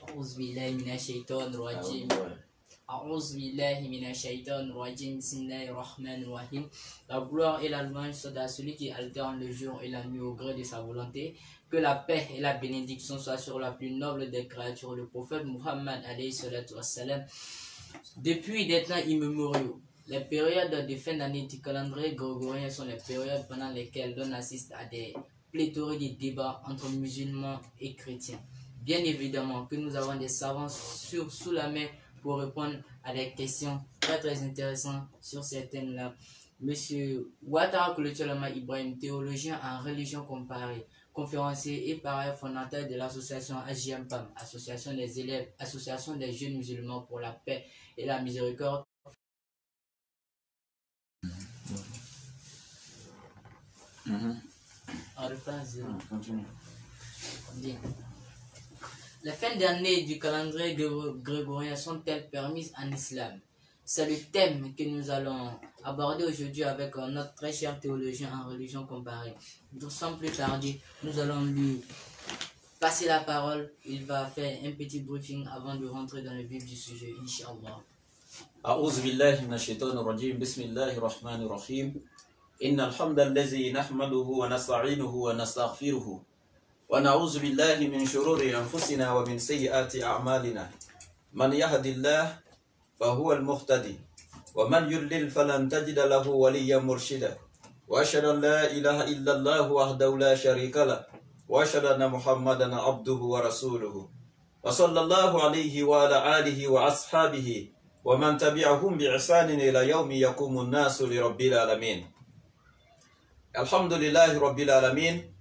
أعوذ بالله من الشيطان الرجيم أعوذ بالله من الشيطان الرجيم بسم الله الرحمن الرحيم. La gloire et la louange sont à celui qui alterne le jour et la nuit au gré de sa volonté. Que la paix et la bénédiction soient sur la plus noble des créatures, le prophète Muhammad alayhi salatu wassalam. Depuis des temps immémoriaux, les périodes de fin d'année du calendrier grégorien sont les périodes pendant lesquelles l'on assiste à des pléthores de débats entre musulmans et chrétiens. Bien évidemment que nous avons des savants sous la main pour répondre à des questions très intéressantes sur ces thèmes-là. Monsieur Ouattara Koulibaly Ibrahim, théologien en religion comparée, conférencier et pareil fondateur de l'association AJMPAM, Association des élèves, Association des jeunes musulmans pour la paix et la miséricorde. Continue. Bien. Les fins d'année du calendrier grégorien sont-elles permises en islam? C'est le thème que nous allons aborder aujourd'hui avec notre très cher théologien en religion comparée. Sans plus tarder, nous allons lui passer la parole. Il va faire un petit briefing avant de rentrer dans le vif du sujet, Inch'Allah. أعوذ بالله من الشيطان الرجيم بسم الله الرحمن الرحيم إن الحمد الذي نحمده ونستعينه ونستغفره ونعوذ بالله من شرور أنفسنا ومن سيئات أعمالنا من يهد الله فهو المهتدي ومن يضلل فلن تجد له وليا مرشدا وأشهد أن لا إله إلا الله وحده لا شريك له وأشهد أن محمدا عبده ورسوله وصلى الله عليه وعلى آله وأصحابه ومن تبعهم بإحسان إلى يوم يقوم الناس لرب العالمين. الحمد لله رب العالمين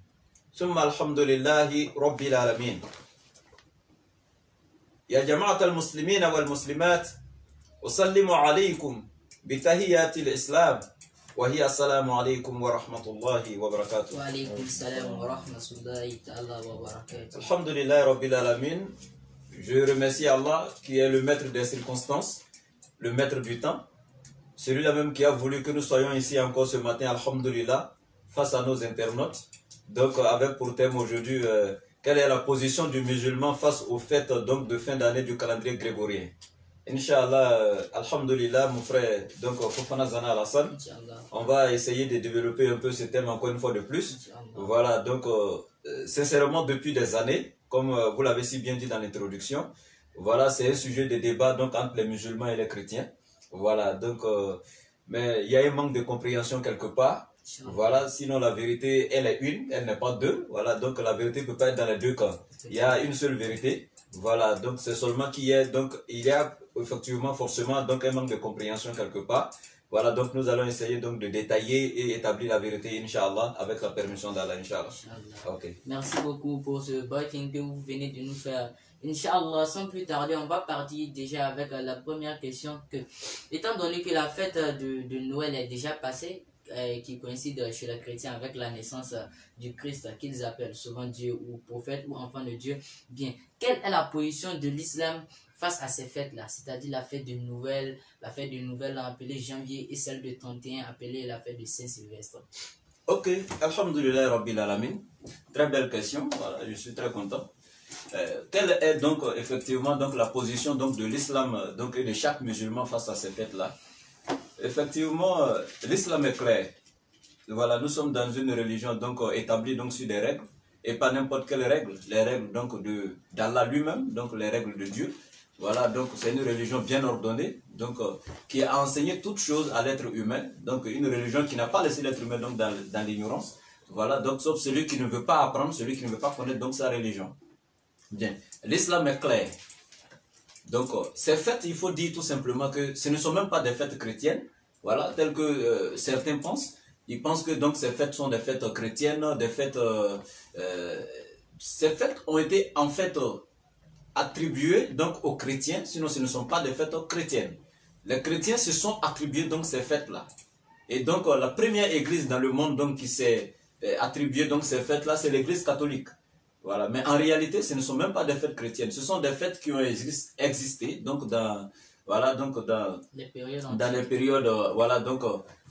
ثم الحمد لله رب العالمين. يا جماعة المسلمين والمسلمات أسلم عليكم بتحيات الإسلام وهي السلام عليكم ورحمة الله وبركاته. وعليكم السلام ورحمة الله تعالى وبركاته. الحمد لله رب العالمين. Je remercie Allah qui est le maître des circonstances, le maître du temps, celui-là même qui a voulu que nous soyons ici encore ce matin, alhamdulillah, face à nos internautes. Donc avec pour thème aujourd'hui, quelle est la position du musulman face aux fêtes donc, de fin d'année du calendrier grégorien. Inch'Allah, alhamdulillah, mon frère, donc Fofana Zana Alassane, on va essayer de développer un peu ce thème encore une fois de plus. Voilà, donc sincèrement depuis des années, comme vous l'avez si bien dit dans l'introduction, voilà, c'est un sujet de débat donc entre les musulmans et les chrétiens. Voilà, donc, mais il y a un manque de compréhension quelque part. Voilà, sinon la vérité, elle est une, elle n'est pas deux. Voilà, donc la vérité peut pas être dans les deux camps. Il y a une seule vérité. Voilà, donc c'est seulement qu'il y a, donc il y a effectivement forcément donc un manque de compréhension quelque part. Voilà, donc nous allons essayer donc de détailler et établir la vérité, Inch'Allah, avec la permission d'Allah, Inch'Allah. Okay. Merci beaucoup pour ce briefing que vous venez de nous faire. Inch'Allah, sans plus tarder, on va partir déjà avec la première question. Étant donné que la fête de Noël est déjà passée, qui coïncide chez les chrétiens avec la naissance du Christ, qu'ils appellent souvent Dieu ou prophète ou enfant de Dieu, bien, quelle est la position de l'islam face à ces fêtes-là, c'est-à-dire la fête de Noël appelée janvier et celle de 31 appelée la fête de Saint-Sylvestre? Ok, alhamdulillah Rabbil Alamin. Très belle question, voilà, je suis très content. Quelle est donc effectivement donc, la position donc, de l'islam donc, et de chaque musulman face à ces fêtes-là? Effectivement, l'islam est clair. Voilà, nous sommes dans une religion donc, établie donc, sur des règles, et pas n'importe quelles règles, les règles donc, d'Allah lui-même, donc les règles de Dieu. Voilà, donc c'est une religion bien ordonnée, donc qui a enseigné toutes choses à l'être humain, donc une religion qui n'a pas laissé l'être humain donc, dans l'ignorance. Voilà, donc sauf celui qui ne veut pas apprendre, celui qui ne veut pas connaître donc sa religion. Bien, l'islam est clair. Donc, ces fêtes, il faut dire tout simplement que ce ne sont même pas des fêtes chrétiennes, voilà, telles que certains pensent. Ils pensent que donc ces fêtes sont des fêtes chrétiennes, des fêtes... ces fêtes ont été en fait attribuées donc aux chrétiens, sinon ce ne sont pas des fêtes chrétiennes. Les chrétiens se sont attribués donc ces fêtes-là. Et donc, la première église dans le monde donc, qui s'est attribuée donc ces fêtes-là, c'est l'église catholique. Voilà, mais en réalité, ce ne sont même pas des fêtes chrétiennes. Ce sont des fêtes qui ont existé donc dans, voilà, donc dans les périodes, voilà, donc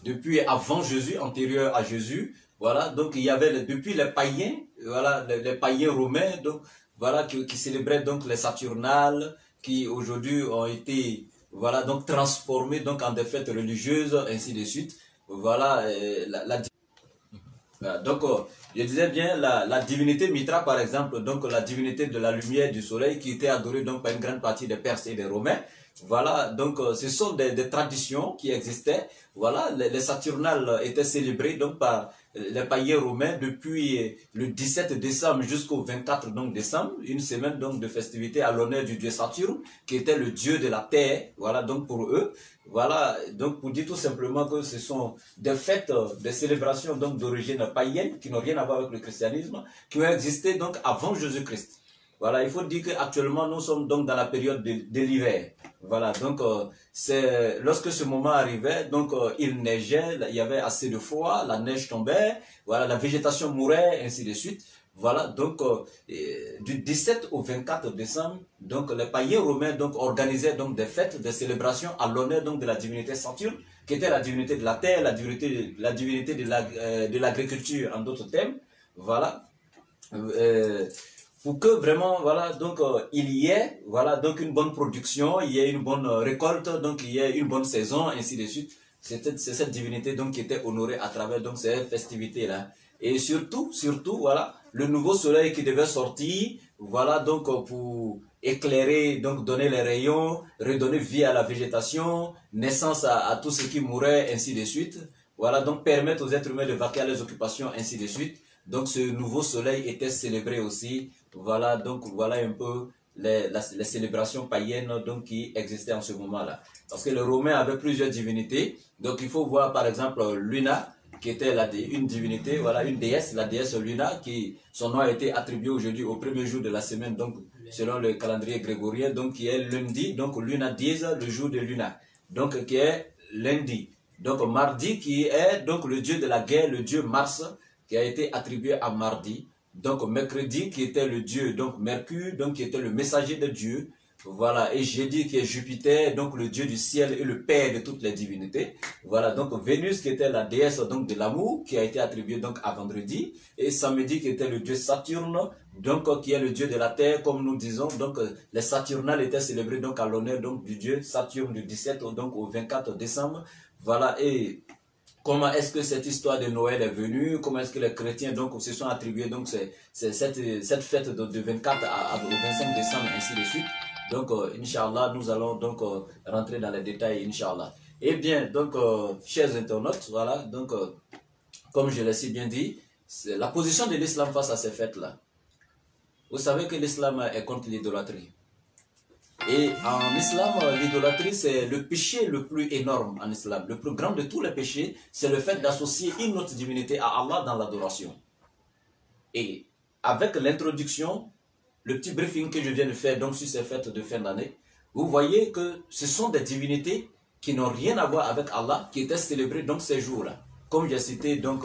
depuis avant Jésus, antérieur à Jésus. Voilà, donc il y avait depuis les païens, voilà, les païens romains, donc voilà, qui célébraient donc les Saturnales, qui aujourd'hui ont été, voilà, donc transformées donc en des fêtes religieuses, ainsi de suite. Voilà, voilà, donc, je disais bien la divinité Mitra, par exemple, donc la divinité de la lumière du soleil, qui était adorée donc par une grande partie des Perses et des Romains. Voilà, donc ce sont des traditions qui existaient. Voilà, les Saturnales étaient célébrées donc par les païens romains depuis le 17 décembre jusqu'au 24 donc, décembre, une semaine donc de festivité à l'honneur du dieu Saturne, qui était le dieu de la terre. Voilà, donc pour eux. Voilà, donc pour dire tout simplement que ce sont des fêtes, des célébrations donc d'origine païenne qui n'ont rien à voir avec le christianisme, qui ont existé donc avant Jésus-Christ. Voilà, il faut dire qu'actuellement nous sommes donc dans la période de l'hiver. Voilà, donc c'est lorsque ce moment arrivait, donc il neigeait, il y avait assez de froid, la neige tombait, voilà, la végétation mourait, ainsi de suite. Voilà, donc du 17 au 24 décembre, donc les païens romains donc organisaient donc des fêtes, des célébrations à l'honneur donc de la divinité Saturne, qui était la divinité de la terre, la divinité de l'agriculture en d'autres termes. Voilà. Pour que vraiment, voilà, donc il y ait, voilà, donc une bonne production, il y ait une bonne récolte, donc il y ait une bonne saison, ainsi de suite. C'est cette divinité donc qui était honorée à travers donc ces festivités-là. Et surtout, voilà, le nouveau soleil qui devait sortir, voilà, donc pour éclairer, donc donner les rayons, redonner vie à la végétation, naissance à tout ce qui mourait, ainsi de suite. Voilà, donc permettre aux êtres humains de vaquer à leurs occupations, ainsi de suite. Donc ce nouveau soleil était célébré aussi. Voilà, donc voilà un peu les célébrations païennes donc, qui existaient en ce moment-là. Parce que les Romains avaient plusieurs divinités. Donc il faut voir par exemple Luna, qui était une divinité, voilà, une déesse, la déesse Luna, qui son nom a été attribué aujourd'hui au premier jour de la semaine, donc selon le calendrier grégorien, donc qui est lundi, donc Luna dies, le jour de Luna, donc qui est lundi. Donc mardi qui est donc le dieu de la guerre, le dieu Mars, qui a été attribué à mardi. Donc mercredi qui était le dieu, donc Mercure, donc qui était le messager de Dieu. Voilà, et jeudi qui est Jupiter, donc le dieu du ciel et le père de toutes les divinités. Voilà, donc Vénus qui était la déesse donc de l'amour, qui a été attribuée donc à vendredi. Et samedi qui était le dieu Saturne, donc qui est le dieu de la terre, comme nous disons. Donc les Saturnales étaient célébrés donc à l'honneur donc du dieu Saturne du 17 donc au 24 décembre. Voilà, et comment est-ce que cette histoire de Noël est venue? Comment est-ce que les chrétiens donc, se sont attribués donc, cette fête de 24 au 25 décembre, ainsi de suite. Donc, Inch'Allah, nous allons donc rentrer dans les détails, Inch'Allah. Eh bien, donc, chers internautes, voilà, donc, comme je l'ai si bien dit, c'est la position de l'islam face à ces fêtes-là. Vous savez que l'islam est contre l'idolâtrie. Et en islam, l'idolâtrie, c'est le péché le plus énorme en islam. Le plus grand de tous les péchés, c'est le fait d'associer une autre divinité à Allah dans l'adoration. Et avec l'introduction, le petit briefing que je viens de faire donc sur ces fêtes de fin d'année, vous voyez que ce sont des divinités qui n'ont rien à voir avec Allah, qui étaient célébrées donc ces jours-là. Comme j'ai cité donc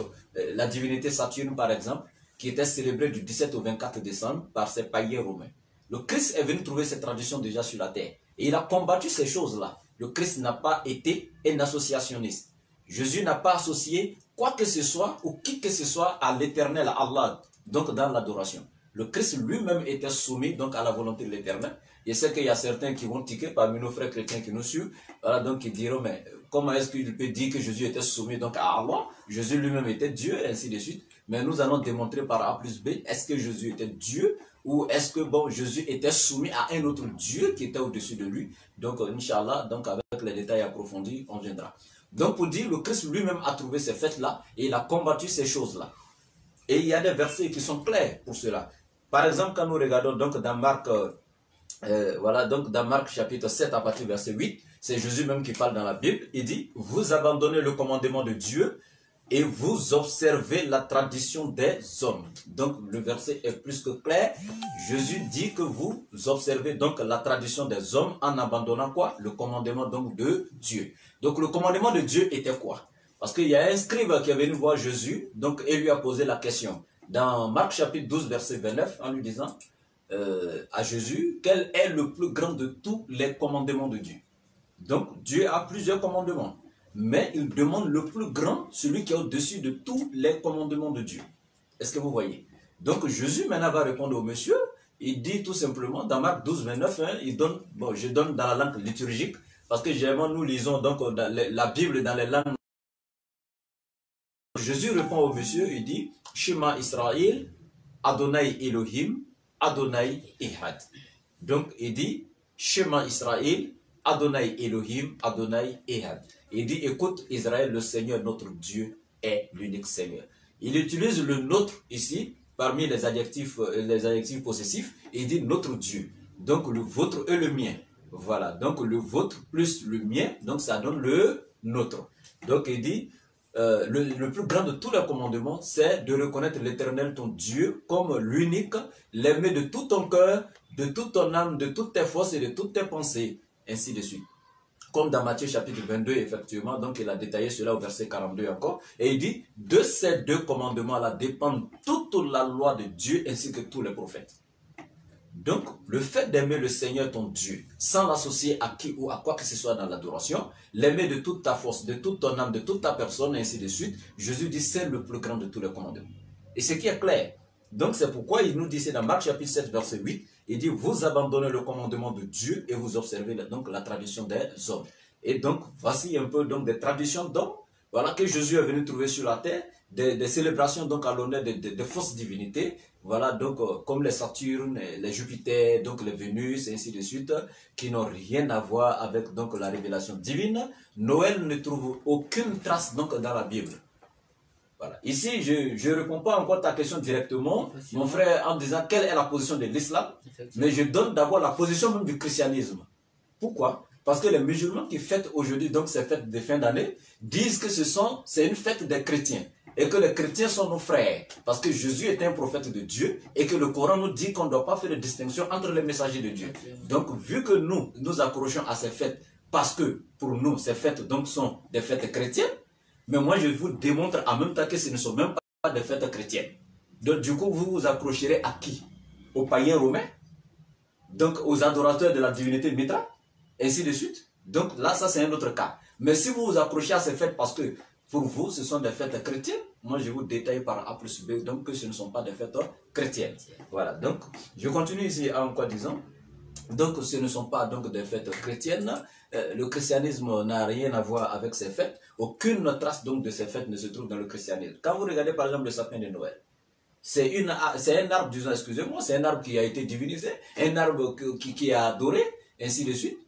la divinité Saturne par exemple, qui était célébrée du 17 au 24 décembre par ces païens romains. Le Christ est venu trouver cette tradition déjà sur la terre. Et il a combattu ces choses-là. Le Christ n'a pas été un associationniste. Jésus n'a pas associé quoi que ce soit ou qui que ce soit à l'éternel, à Allah, donc dans l'adoration. Le Christ lui-même était soumis donc à la volonté de l'éternel. Je sais qu'il y a certains qui vont tiquer parmi nos frères chrétiens qui nous suivent, voilà, donc qui diront, mais comment est-ce qu'il peut dire que Jésus était soumis donc à Allah? Jésus lui-même était Dieu, et ainsi de suite. Mais nous allons démontrer par A plus B, est-ce que Jésus était Dieu ou est-ce que bon, Jésus était soumis à un autre Dieu qui était au-dessus de lui? Donc, Inch'Allah, donc avec les détails approfondis, on viendra. Donc, pour dire, le Christ lui-même a trouvé ces fêtes-là et il a combattu ces choses-là. Et il y a des versets qui sont clairs pour cela. Par exemple, quand nous regardons donc dans Marc, voilà, donc dans Marc chapitre 7 à partir du verset 8, c'est Jésus même qui parle dans la Bible. Il dit, vous abandonnez le commandement de Dieu et vous observez la tradition des hommes. Donc le verset est plus que clair. Jésus dit que vous observez donc la tradition des hommes en abandonnant quoi? Le commandement donc de Dieu. Donc le commandement de Dieu était quoi? Parce qu'il y a un scribe qui est venu voir Jésus donc, et lui a posé la question. Dans Marc chapitre 12 verset 29, en lui disant à Jésus, quel est le plus grand de tous les commandements de Dieu? Donc Dieu a plusieurs commandements. Mais il demande le plus grand, celui qui est au-dessus de tous les commandements de Dieu. Est-ce que vous voyez? Donc Jésus maintenant va répondre au monsieur. il dit tout simplement, dans Marc 12, 29, hein, il donne, bon, je donne dans la langue liturgique, parce que généralement nous lisons donc la Bible dans les langues. Jésus répond au monsieur, il dit, Shema Israël, Adonai Elohim, Adonai Ehad. Donc il dit, Shema Israël, Adonai Elohim, Adonai Ehad. Il dit, écoute Israël, le Seigneur notre Dieu est l'unique Seigneur. Il utilise le nôtre ici, parmi les adjectifs possessifs, il dit notre Dieu. Donc le vôtre et le mien. Voilà, donc le vôtre plus le mien, donc ça donne le nôtre. Donc il dit, le plus grand de tous les commandements, c'est de reconnaître l'Éternel, ton Dieu, comme l'unique, l'aimer de tout ton cœur, de toute ton âme, de toutes tes forces et de toutes tes pensées, ainsi de suite. Comme dans Matthieu chapitre 22, effectivement, donc il a détaillé cela au verset 42 encore, et il dit, de ces deux commandements-là dépendent toute la loi de Dieu ainsi que tous les prophètes. Donc, le fait d'aimer le Seigneur ton Dieu, sans l'associer à qui ou à quoi que ce soit dans l'adoration, l'aimer de toute ta force, de toute ton âme, de toute ta personne, et ainsi de suite, Jésus dit, c'est le plus grand de tous les commandements. Et ce qui est clair. Donc, c'est pourquoi il nous dit, c'est dans Marc chapitre 7, verset 8, il dit, vous abandonnez le commandement de Dieu et vous observez donc la tradition des hommes. Et donc, voici un peu donc des traditions d'hommes, voilà, que Jésus est venu trouver sur la terre, des célébrations donc à l'honneur de fausses divinités, voilà, donc comme les Saturnes, les Jupiter, donc les Vénus, et ainsi de suite, qui n'ont rien à voir avec donc la révélation divine. Noël ne trouve aucune trace donc dans la Bible. Voilà. Ici, je ne réponds pas encore à ta question directement, mon frère, en disant quelle est la position de l'islam, mais je donne d'abord la position même du christianisme. Pourquoi? Parce que les musulmans qui fêtent aujourd'hui donc ces fêtes de fin d'année disent que c'est une fête des chrétiens et que les chrétiens sont nos frères parce que Jésus était un prophète de Dieu et que le Coran nous dit qu'on ne doit pas faire de distinction entre les messagers de Dieu. Donc vu que nous accrochons à ces fêtes parce que pour nous ces fêtes donc sont des fêtes chrétiennes, mais moi je vous démontre en même temps que ce ne sont même pas des fêtes chrétiennes. Donc du coup vous vous accrocherez à qui? Aux païens romains, donc aux adorateurs de la divinité Mitra, ainsi de suite. Donc là, ça c'est un autre cas. Mais si vous vous approchez à ces fêtes parce que pour vous, ce sont des fêtes chrétiennes, moi je vous détaille par A plus B, donc que ce ne sont pas des fêtes chrétiennes. Voilà, donc je continue ici en quoi disant. Donc ce ne sont pas donc des fêtes chrétiennes. Le christianisme n'a rien à voir avec ces fêtes. Aucune trace donc de ces fêtes ne se trouve dans le christianisme. Quand vous regardez par exemple le sapin de Noël, c'est un arbre, disons, excusez-moi, c'est un arbre qui a été divinisé, un arbre qui est adoré, ainsi de suite.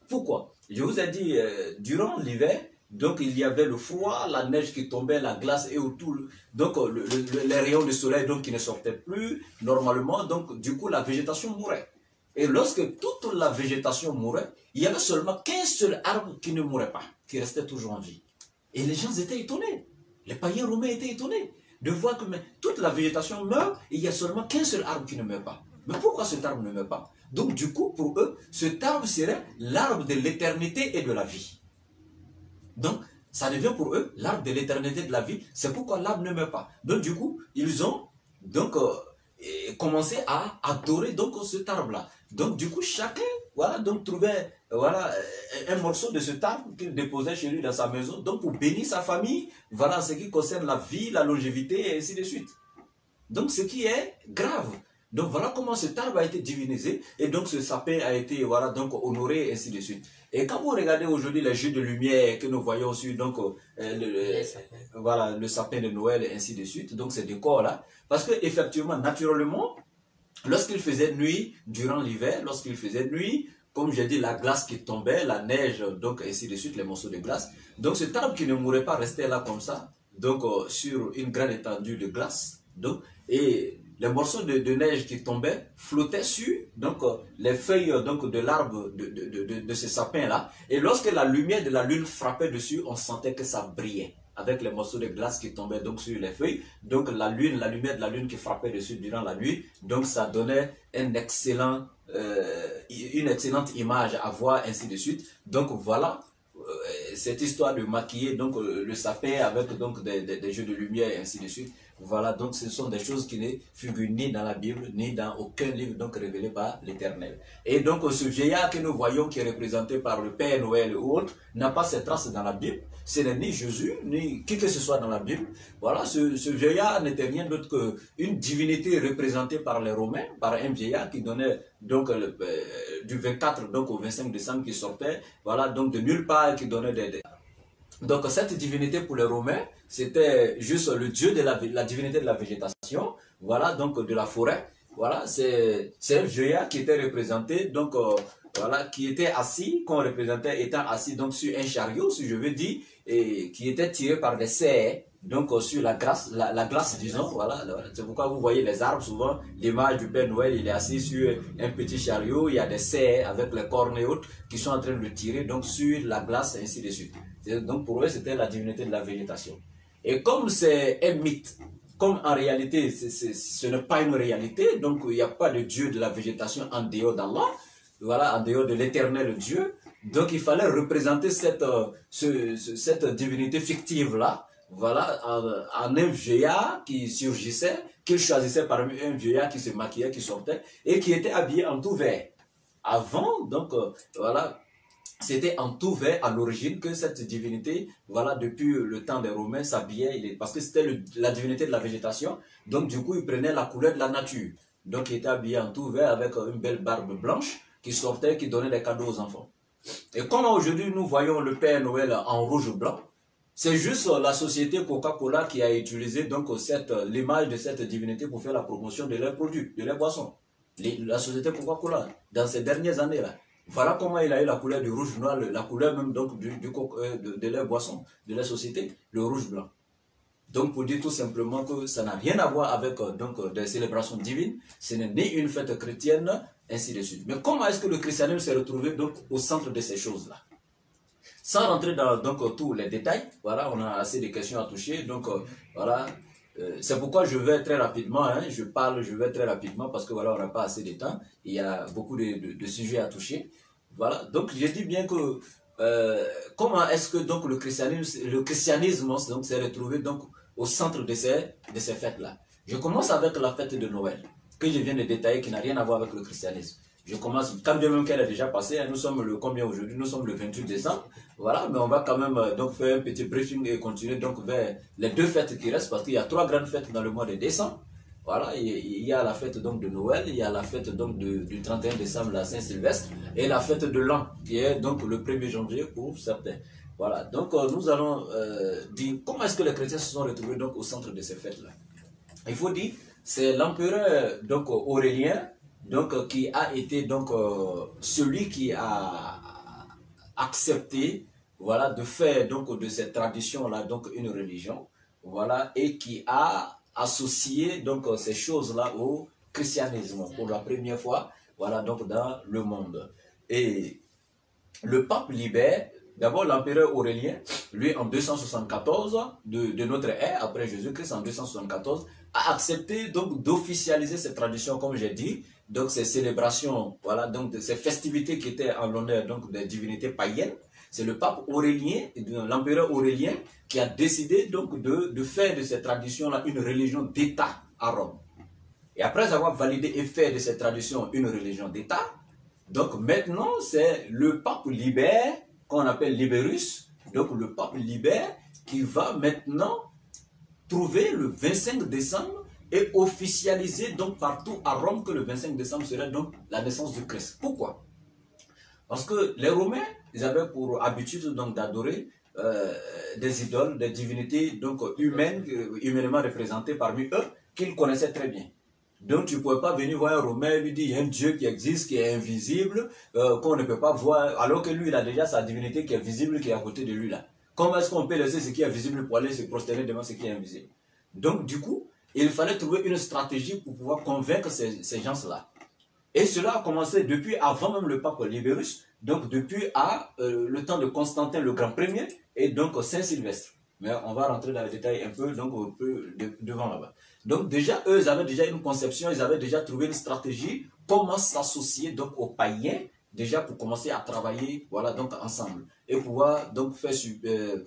Pourquoi? Je vous ai dit, durant l'hiver, donc il y avait le froid, la neige qui tombait, la glace et autour, donc les rayons de soleil donc, qui ne sortaient plus normalement, donc du coup la végétation mourait. Et lorsque toute la végétation mourait, il y avait seulement qu'un seul arbre qui ne mourait pas, qui restait toujours en vie. Et les gens étaient étonnés, les païens romains étaient étonnés de voir que toute la végétation meurt et il n'y a seulement qu'un seul arbre qui ne meurt pas. Mais pourquoi cet arbre ne meurt pas? Donc du coup, pour eux, cet arbre serait l'arbre de l'éternité et de la vie. Donc, ça devient pour eux l'arbre de l'éternité et de la vie. C'est pourquoi l'arbre ne meurt pas. Donc du coup, ils ont donc commencé à adorer donc cet arbre-là. Donc du coup, chacun voilà, donc, trouvait voilà, un morceau de cet arbre qu'il déposait chez lui dans sa maison, donc pour bénir sa famille, voilà ce qui concerne la vie, la longévité et ainsi de suite. Donc ce qui est grave. Donc voilà comment cet arbre a été divinisé et donc ce sapin a été voilà, donc, honoré et ainsi de suite. Et quand vous regardez aujourd'hui les jeux de lumière que nous voyons sur donc, voilà, le sapin de Noël et ainsi de suite, donc ces décors-là, parce que effectivement, naturellement, lorsqu'il faisait nuit, durant l'hiver, lorsqu'il faisait nuit, comme j'ai dit, la glace qui tombait, la neige, donc ainsi de suite, les morceaux de glace. Donc cet arbre qui ne mourrait pas restait là comme ça, donc sur une grande étendue de glace. Donc, et les morceaux de neige qui tombaient flottaient sur donc, les feuilles donc, de l'arbre de ce sapin-là. Et lorsque la lumière de la lune frappait dessus, on sentait que ça brillait avec les morceaux de glace qui tombaient donc, sur les feuilles. Donc la lumière de la lune qui frappait dessus durant la nuit, donc ça donnait une excellente image à voir, ainsi de suite. Donc voilà. Cette histoire de maquiller donc, le sapin avec donc, des jeux de lumière et ainsi de suite. Voilà, donc ce sont des choses qui ne figurent ni dans la Bible, ni dans aucun livre donc révélé par l'Éternel. Et donc ce vieillard que nous voyons qui est représenté par le Père Noël ou autre, n'a pas ses traces dans la Bible. Ce n'est ni Jésus, ni qui que ce soit dans la Bible. Voilà, ce vieillard n'était rien d'autre qu'une divinité représentée par les Romains, par un vieillard qui donnait donc du 24 donc au 25 décembre qui sortait, voilà, donc de nulle part, qui donnait Donc cette divinité pour les Romains, c'était juste le dieu de la divinité de la végétation, voilà, donc de la forêt. Voilà, c'est un vieillard qui était représenté, donc voilà, qui était assis, qu'on représentait étant assis donc sur un chariot, si je veux dire, et qui était tiré par des serres, donc sur la glace, disons, voilà. C'est pourquoi vous voyez les arbres, souvent, l'image du Père Noël, il est assis sur un petit chariot, il y a des serres avec les cornes et autres qui sont en train de le tirer, donc sur la glace, ainsi de suite. Donc pour eux, c'était la divinité de la végétation. Et comme c'est un mythe, comme en réalité, ce n'est pas une réalité, donc il n'y a pas de Dieu de la végétation en dehors d'Allah, voilà, en dehors de l'éternel Dieu, donc il fallait représenter cette divinité fictive-là, voilà, en un vieillard qui surgissait, qu'il choisissait parmi un vieillard qui se maquillait, qui sortait, et qui était habillé en tout vert. Avant, donc, voilà, c'était en tout vert à l'origine que cette divinité, voilà, depuis le temps des Romains, s'habillait, parce que c'était la divinité de la végétation, donc du coup, il prenait la couleur de la nature. Donc, il était habillé en tout vert avec une belle barbe blanche qui sortait, qui donnait des cadeaux aux enfants. Et comme aujourd'hui, nous voyons le Père Noël en rouge-blanc, c'est juste la société Coca-Cola qui a utilisé donc l'image de cette divinité pour faire la promotion de leurs produits, de leurs boissons. La société Coca-Cola, dans ces dernières années-là, voilà comment il a eu la couleur du rouge-noir, la couleur même donc de leurs boissons, de la société, le rouge-blanc. Donc pour dire tout simplement que ça n'a rien à voir avec donc, des célébrations divines, ce n'est ni une fête chrétienne, ainsi de suite. Mais comment est-ce que le christianisme s'est retrouvé donc au centre de ces choses-là? Sans rentrer dans donc, tous les détails, voilà, on a assez de questions à toucher, donc voilà, c'est pourquoi je vais très rapidement, hein, je vais très rapidement parce que voilà, on n'a pas assez de temps, il y a beaucoup de sujets à toucher, voilà, donc je dis bien que comment est-ce que donc le christianisme donc s'est retrouvé donc au centre de ces fêtes-là. Je commence avec la fête de Noël, que je viens de détailler, qui n'a rien à voir avec le christianisme. Je commence, quand bien même qu'elle est déjà passée, hein, nous sommes le combien aujourd'hui? Nous sommes le 28 décembre, voilà, mais on va quand même donc faire un petit briefing et continuer donc vers les deux fêtes qui restent, parce qu'il y a trois grandes fêtes dans le mois de décembre. Voilà, il y a la fête donc de Noël, il y a la fête donc du 31 décembre, la Saint-Sylvestre, et la fête de l'an, qui est donc le 1er janvier pour certains. Voilà, donc nous allons dire comment est-ce que les chrétiens se sont retrouvés donc au centre de ces fêtes-là. Il faut dire, c'est l'empereur donc Aurélien, donc qui a été donc celui qui a accepté, voilà, de faire donc de cette tradition-là donc une religion, voilà, et qui a associé donc ces choses-là au christianisme pour la première fois, voilà, donc dans le monde. Et le pape Libère, d'abord l'empereur Aurélien, lui en 274 de notre ère, après Jésus-Christ en 274, a accepté donc d'officialiser cette tradition, comme j'ai dit, donc ces célébrations, voilà, donc ces festivités qui étaient en l'honneur donc des divinités païennes. C'est le pape Aurélien, l'empereur Aurélien, qui a décidé donc de faire de cette tradition-là une religion d'État à Rome. Et après avoir validé et fait de cette tradition une religion d'État, donc maintenant c'est le pape Libère, qu'on appelle Libérus, donc le pape Libère, qui va maintenant trouver le 25 décembre et officialiser donc partout à Rome que le 25 décembre serait donc la naissance du Christ. Pourquoi? Parce que les Romains, ils avaient pour habitude donc d'adorer des idoles, des divinités donc humaines, humainement représentées parmi eux, qu'ils connaissaient très bien. Donc tu ne pouvais pas venir voir un Romain et lui dire il y a un Dieu qui existe, qui est invisible, qu'on ne peut pas voir, alors que lui il a déjà sa divinité qui est visible, qui est à côté de lui là. Comment est-ce qu'on peut laisser ce qui est visible pour aller se prosterner devant ce qui est invisible? Donc du coup, il fallait trouver une stratégie pour pouvoir convaincre ces gens-là. Et cela a commencé depuis avant même le pape Libérus, donc depuis le temps de Constantin le Grand Premier et donc Saint-Sylvestre. Mais on va rentrer dans les détails un peu, donc un peu devant là-bas. Donc déjà, eux, ils avaient déjà une conception, ils avaient déjà trouvé une stratégie, comment s'associer donc aux païens déjà pour commencer à travailler, voilà, donc ensemble, et pouvoir donc faire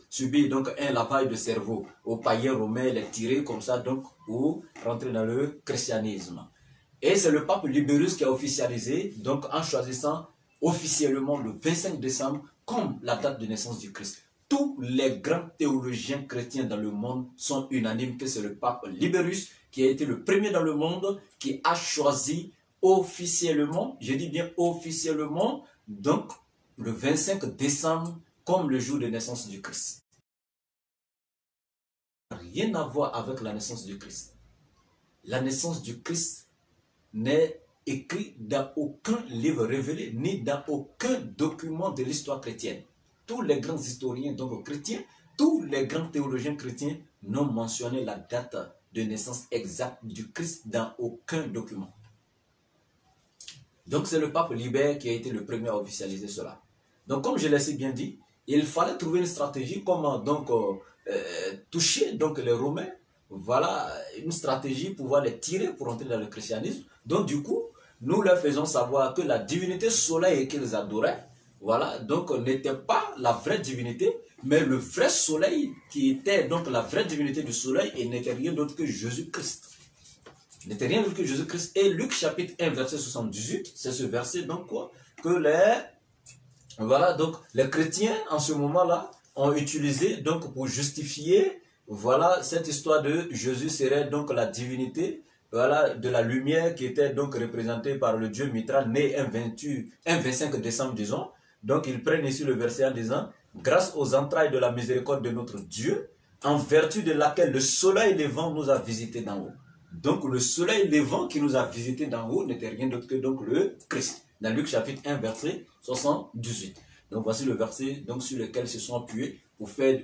subir donc un lavage de cerveau aux païens romains, les tirer comme ça, donc pour rentrer dans le christianisme. Et c'est le pape Libérus qui a officialisé, donc en choisissant officiellement le 25 décembre comme la date de naissance du Christ. Tous les grands théologiens chrétiens dans le monde sont unanimes que c'est le pape Libérus qui a été le premier dans le monde qui a choisi officiellement, je dis bien officiellement, donc le 25 décembre comme le jour de naissance du Christ. Rien à voir avec la naissance du Christ. La naissance du Christ n'est écrite dans aucun livre révélé, ni dans aucun document de l'histoire chrétienne. Tous les grands historiens donc chrétiens, tous les grands théologiens chrétiens n'ont mentionné la date de naissance exacte du Christ dans aucun document. Donc c'est le pape Libère qui a été le premier à officialiser cela. Donc comme je l'ai si bien dit, il fallait trouver une stratégie comment donc toucher donc les Romains. Voilà une stratégie pour pouvoir les tirer pour entrer dans le christianisme. Donc du coup, nous leur faisons savoir que la divinité soleil qu'ils adoraient, voilà, donc n'était pas la vraie divinité, mais le vrai soleil qui était donc la vraie divinité du soleil et n'était rien d'autre que Jésus-Christ. N'était rien d'autre que Jésus-Christ. Et Luc chapitre 1 verset 78, c'est ce verset donc quoi que les chrétiens en ce moment-là ont utilisé donc pour justifier voilà cette histoire de Jésus serait donc la divinité voilà, de la lumière qui était donc représentée par le dieu Mitra, né un 25 décembre disons. Donc ils prennent ici le verset en disant grâce aux entrailles de la miséricorde de notre Dieu, en vertu de laquelle le soleil levant nous a visités d'en haut. Donc le soleil levant qui nous a visités d'en haut n'était rien d'autre que donc le Christ. Dans Luc chapitre 1 verset 78. Donc voici le verset donc, sur lequel se sont appuyés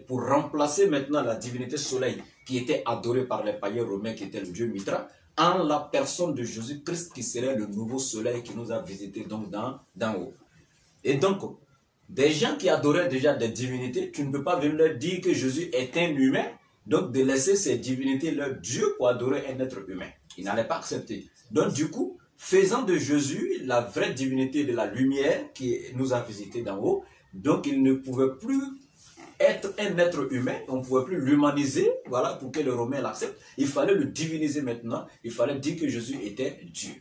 pour remplacer maintenant la divinité soleil qui était adorée par les païens romains qui était le dieu Mitra en la personne de Jésus-Christ qui serait le nouveau soleil qui nous a visités donc d'en haut. Et donc, des gens qui adoraient déjà des divinités, tu ne peux pas venir leur dire que Jésus est un humain, donc de laisser ces divinités leur Dieu pour adorer un être humain. Ils n'allaient pas accepter. Donc du coup, faisant de Jésus la vraie divinité de la lumière qui nous a visités d'en haut, donc il ne pouvait plus être un être humain, on ne pouvait plus l'humaniser, voilà, pour que les Romains l'acceptent. Il fallait le diviniser maintenant, il fallait dire que Jésus était Dieu.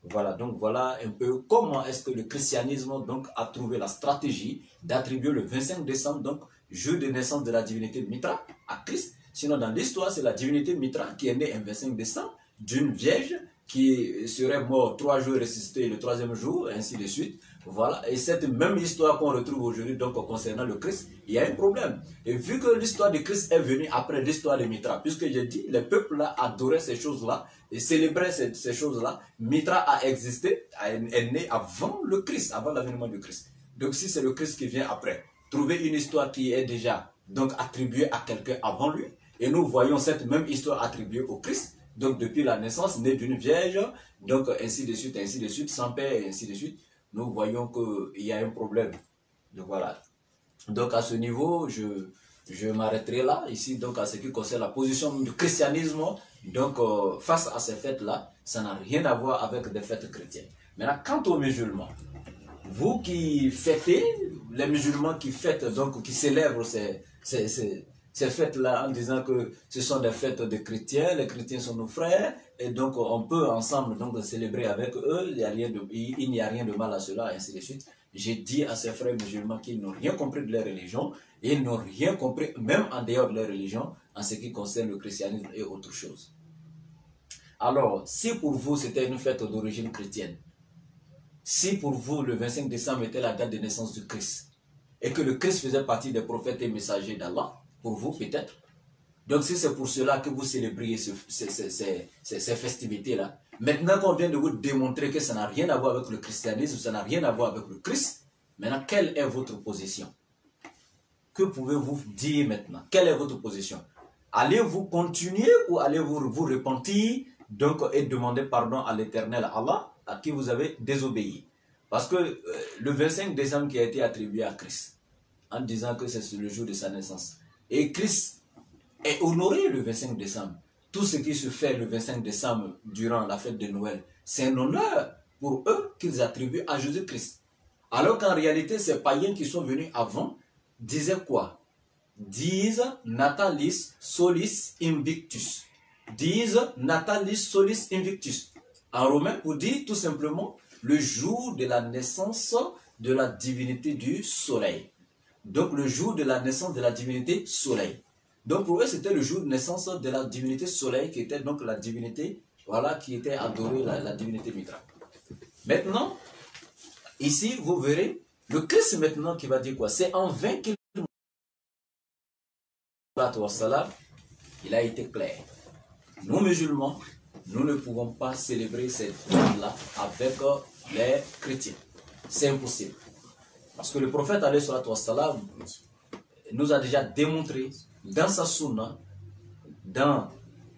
Voilà, donc voilà un peu comment est-ce que le christianisme donc a trouvé la stratégie d'attribuer le 25 décembre, donc jour de naissance de la divinité Mitra à Christ. Sinon dans l'histoire, c'est la divinité Mitra qui est née un 25 décembre d'une vierge qui serait morte 3 jours et ressuscitée le 3e jour, ainsi de suite. Voilà, et cette même histoire qu'on retrouve aujourd'hui donc concernant le Christ, il y a un problème. Et vu que l'histoire de Christ est venue après l'histoire de Mitra, puisque j'ai dit, les peuples là adoraient ces choses-là et célébraient ces choses-là, Mitra a existé, est né avant le Christ, avant l'avènement du Christ. Donc si c'est le Christ qui vient après, trouver une histoire qui est déjà donc attribuée à quelqu'un avant lui, et nous voyons cette même histoire attribuée au Christ, donc depuis la naissance, né d'une vierge, donc ainsi de suite, sans père, et ainsi de suite. Nous voyons qu'il y a un problème. Donc voilà. Donc à ce niveau, je m'arrêterai là, ici, donc à ce qui concerne la position du christianisme, donc face à ces fêtes-là, ça n'a rien à voir avec des fêtes chrétiennes. Maintenant, quant aux musulmans, vous qui fêtez, les musulmans qui fêtent, donc qui célèbrent ces fêtes-là en disant que ce sont des fêtes de chrétiens, les chrétiens sont nos frères, et donc on peut ensemble donc célébrer avec eux, il n'y a rien de mal à cela, et ainsi de suite. J'ai dit à ces frères musulmans qu'ils n'ont rien compris de leur religion, et ils n'ont rien compris, même en dehors de leur religion, en ce qui concerne le christianisme et autre chose. Alors, si pour vous c'était une fête d'origine chrétienne, si pour vous le 25 décembre était la date de naissance du Christ, et que le Christ faisait partie des prophètes et messagers d'Allah, pour vous peut-être. Donc si c'est pour cela que vous célébriez ces festivités-là, maintenant qu'on vient de vous démontrer que ça n'a rien à voir avec le christianisme, ça n'a rien à voir avec le Christ, maintenant quelle est votre position? Que pouvez-vous dire maintenant? Quelle est votre position? Allez-vous continuer ou allez-vous vous repentir donc, et demander pardon à l'Éternel Allah à qui vous avez désobéi? Parce que le 25 décembre qui a été attribué à Christ, en disant que c'est le jour de sa naissance, et Christ est honoré le 25 décembre. Tout ce qui se fait le 25 décembre durant la fête de Noël, c'est un honneur pour eux qu'ils attribuent à Jésus-Christ. Alors qu'en réalité, ces païens qui sont venus avant disaient quoi? Disent natalis solis invictus. Disent natalis solis invictus. En romain, pour dire tout simplement le jour de la naissance de la divinité du soleil. Donc le jour de la naissance de la divinité soleil. Donc pour eux, c'était le jour de naissance de la divinité soleil qui était donc la divinité, voilà, qui était adorée, la divinité Mitra. Maintenant, ici, vous verrez, le Christ maintenant qui va dire quoi? C'est en vain qu'il il a été clair. Nous musulmans, nous ne pouvons pas célébrer cette fête-là avec les chrétiens. C'est impossible. Parce que le prophète alayhi salatu wassalam nous a déjà démontré dans sa sunna, dans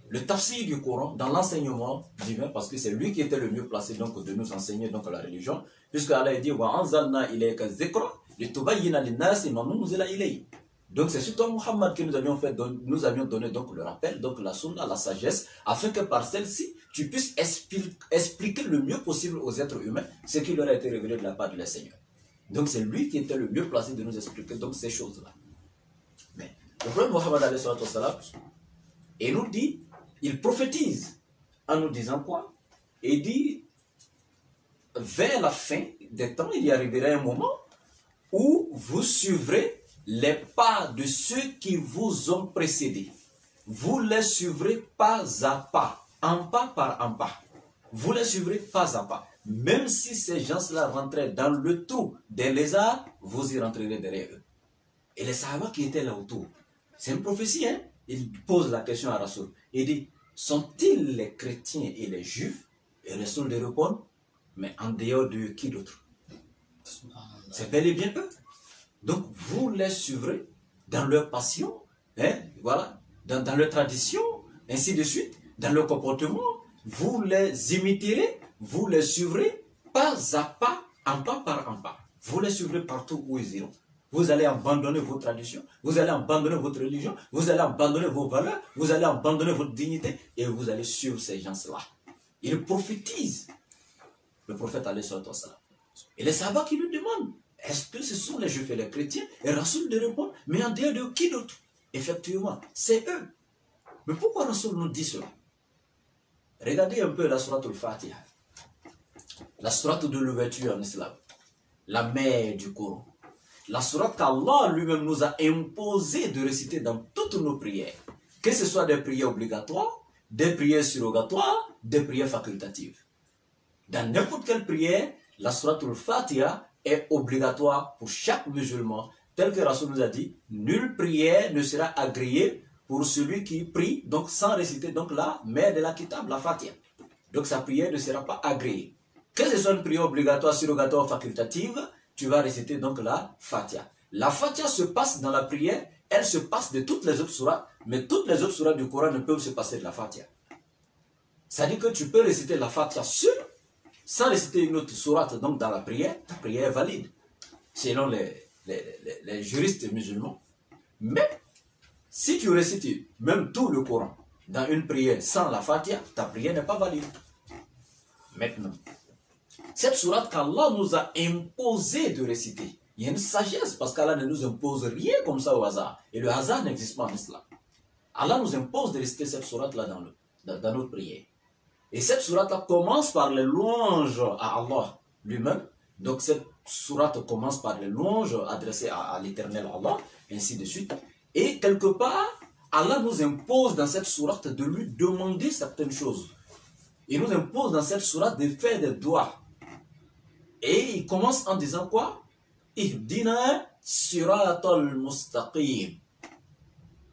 le tafsir du Coran, dans l'enseignement divin, parce que c'est lui qui était le mieux placé donc, de nous enseigner donc, la religion, puisque Allah dit wa anzalna ilayka dhikra litubayyina lin-nasi ma nuzila ilayhi. Donc c'est sur toi Muhammad que nous avions donné donc le rappel, donc la sunna, la sagesse, afin que par celle-ci, tu puisses expliquer le mieux possible aux êtres humains ce qui leur a été révélé de la part du Seigneur. Donc c'est lui qui était le mieux placé de nous expliquer donc ces choses-là. Mais le prophète Muhammad alayhi salatu wassalam, il nous dit, il prophétise en nous disant quoi? Il dit, vers la fin des temps, il y arrivera un moment où vous suivrez les pas de ceux qui vous ont précédés. Vous les suivrez pas à pas, en pas par en pas. Vous les suivrez pas à pas. Même si ces gens-là rentraient dans le trou des lézards, vous y rentrerez derrière eux. Et les sahaba qui étaient là autour, c'est une prophétie, hein? Il pose la question à Rasoul. Il dit, sont-ils les chrétiens et les juifs? Et Rasoul lui répond, mais en dehors de qui d'autre? C'est bel et bien eux. Donc vous les suivrez dans leur passion, hein, voilà, dans leur tradition, ainsi de suite, dans leur comportement. Vous les imiterez, vous les suivrez pas à pas, en pas par en pas. Vous les suivrez partout où ils iront. Vous allez abandonner vos traditions, vous allez abandonner votre religion, vous allez abandonner vos valeurs, vous allez abandonner votre dignité et vous allez suivre ces gens-là. Il prophétise, le prophète alayhi salatu wassalam. Et les sahabas qui lui demandent, est-ce que ce sont les juifs et les chrétiens? Et Rasoul lui répond, mais en dehors de qui d'autre? Effectivement, c'est eux. Mais pourquoi Rasoul nous dit cela? Regardez un peu la sourate al-Fatiha, la sourate de l'ouverture en islam, la mère du Coran. La sourate qu'Allah lui-même nous a imposé de réciter dans toutes nos prières. Que ce soit des prières obligatoires, des prières surrogatoires, des prières facultatives. Dans n'importe quelle prière, la sourate al-Fatiha est obligatoire pour chaque musulman. Tel que Rasoul nous a dit, nulle prière ne sera agréée pour celui qui prie, donc sans réciter donc la mère de la kitab, la Fatiha. Donc sa prière ne sera pas agréée. Que ce soit une prière obligatoire, surrogatoire, facultative, tu vas réciter donc la Fatiha. La Fatiha se passe dans la prière, elle se passe de toutes les autres sourates, mais toutes les autres sourates du Coran ne peuvent se passer de la Fatiha. C'est-à-dire que tu peux réciter la Fatiha seule, sans réciter une autre sourate donc dans la prière, ta prière est valide, selon les juristes musulmans. Mais, si tu récites même tout le Coran dans une prière sans la Fatiha, ta prière n'est pas valide. Maintenant, cette sourate qu'Allah nous a imposé de réciter, il y a une sagesse parce qu'Allah ne nous impose rien comme ça au hasard. Et le hasard n'existe pas en islam. Allah nous impose de réciter cette sourate-là dans notre prière. Et cette sourate-là commence par les louanges à Allah lui-même. Donc cette sourate commence par les louanges adressées à l'éternel Allah, ainsi de suite. Et quelque part, Allah nous impose dans cette sourate de lui demander certaines choses. Il nous impose dans cette sourate de faire des doigts. Et il commence en disant quoi? Ihdina siratal mustaqim.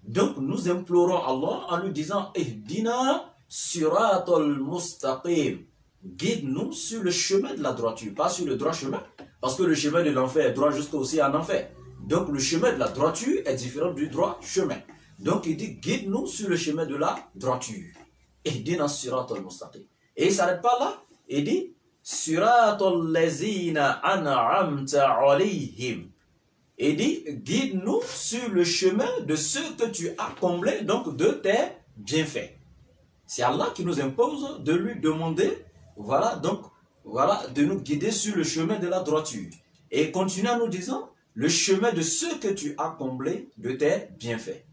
Donc nous implorons Allah en lui disant Ihdina siratal mustaqim. Guide-nous sur le chemin de la droiture, pas sur le droit chemin. Parce que le chemin de l'enfer est droit jusqu'aussi en enfer. Donc le chemin de la droiture est différent du droit chemin. Donc il dit guide-nous sur le chemin de la droiture. Ihdina siratal mustaqim. Et il ne s'arrête pas là. Il dit Siratal lazina an'amta alayhim. Il dit guide-nous sur le chemin de ceux que tu as comblés, donc de tes bienfaits. C'est Allah qui nous impose de lui demander, voilà, donc, voilà, de nous guider sur le chemin de la droiture. Et continue en nous disant, le chemin de ceux que tu as comblés de tes bienfaits.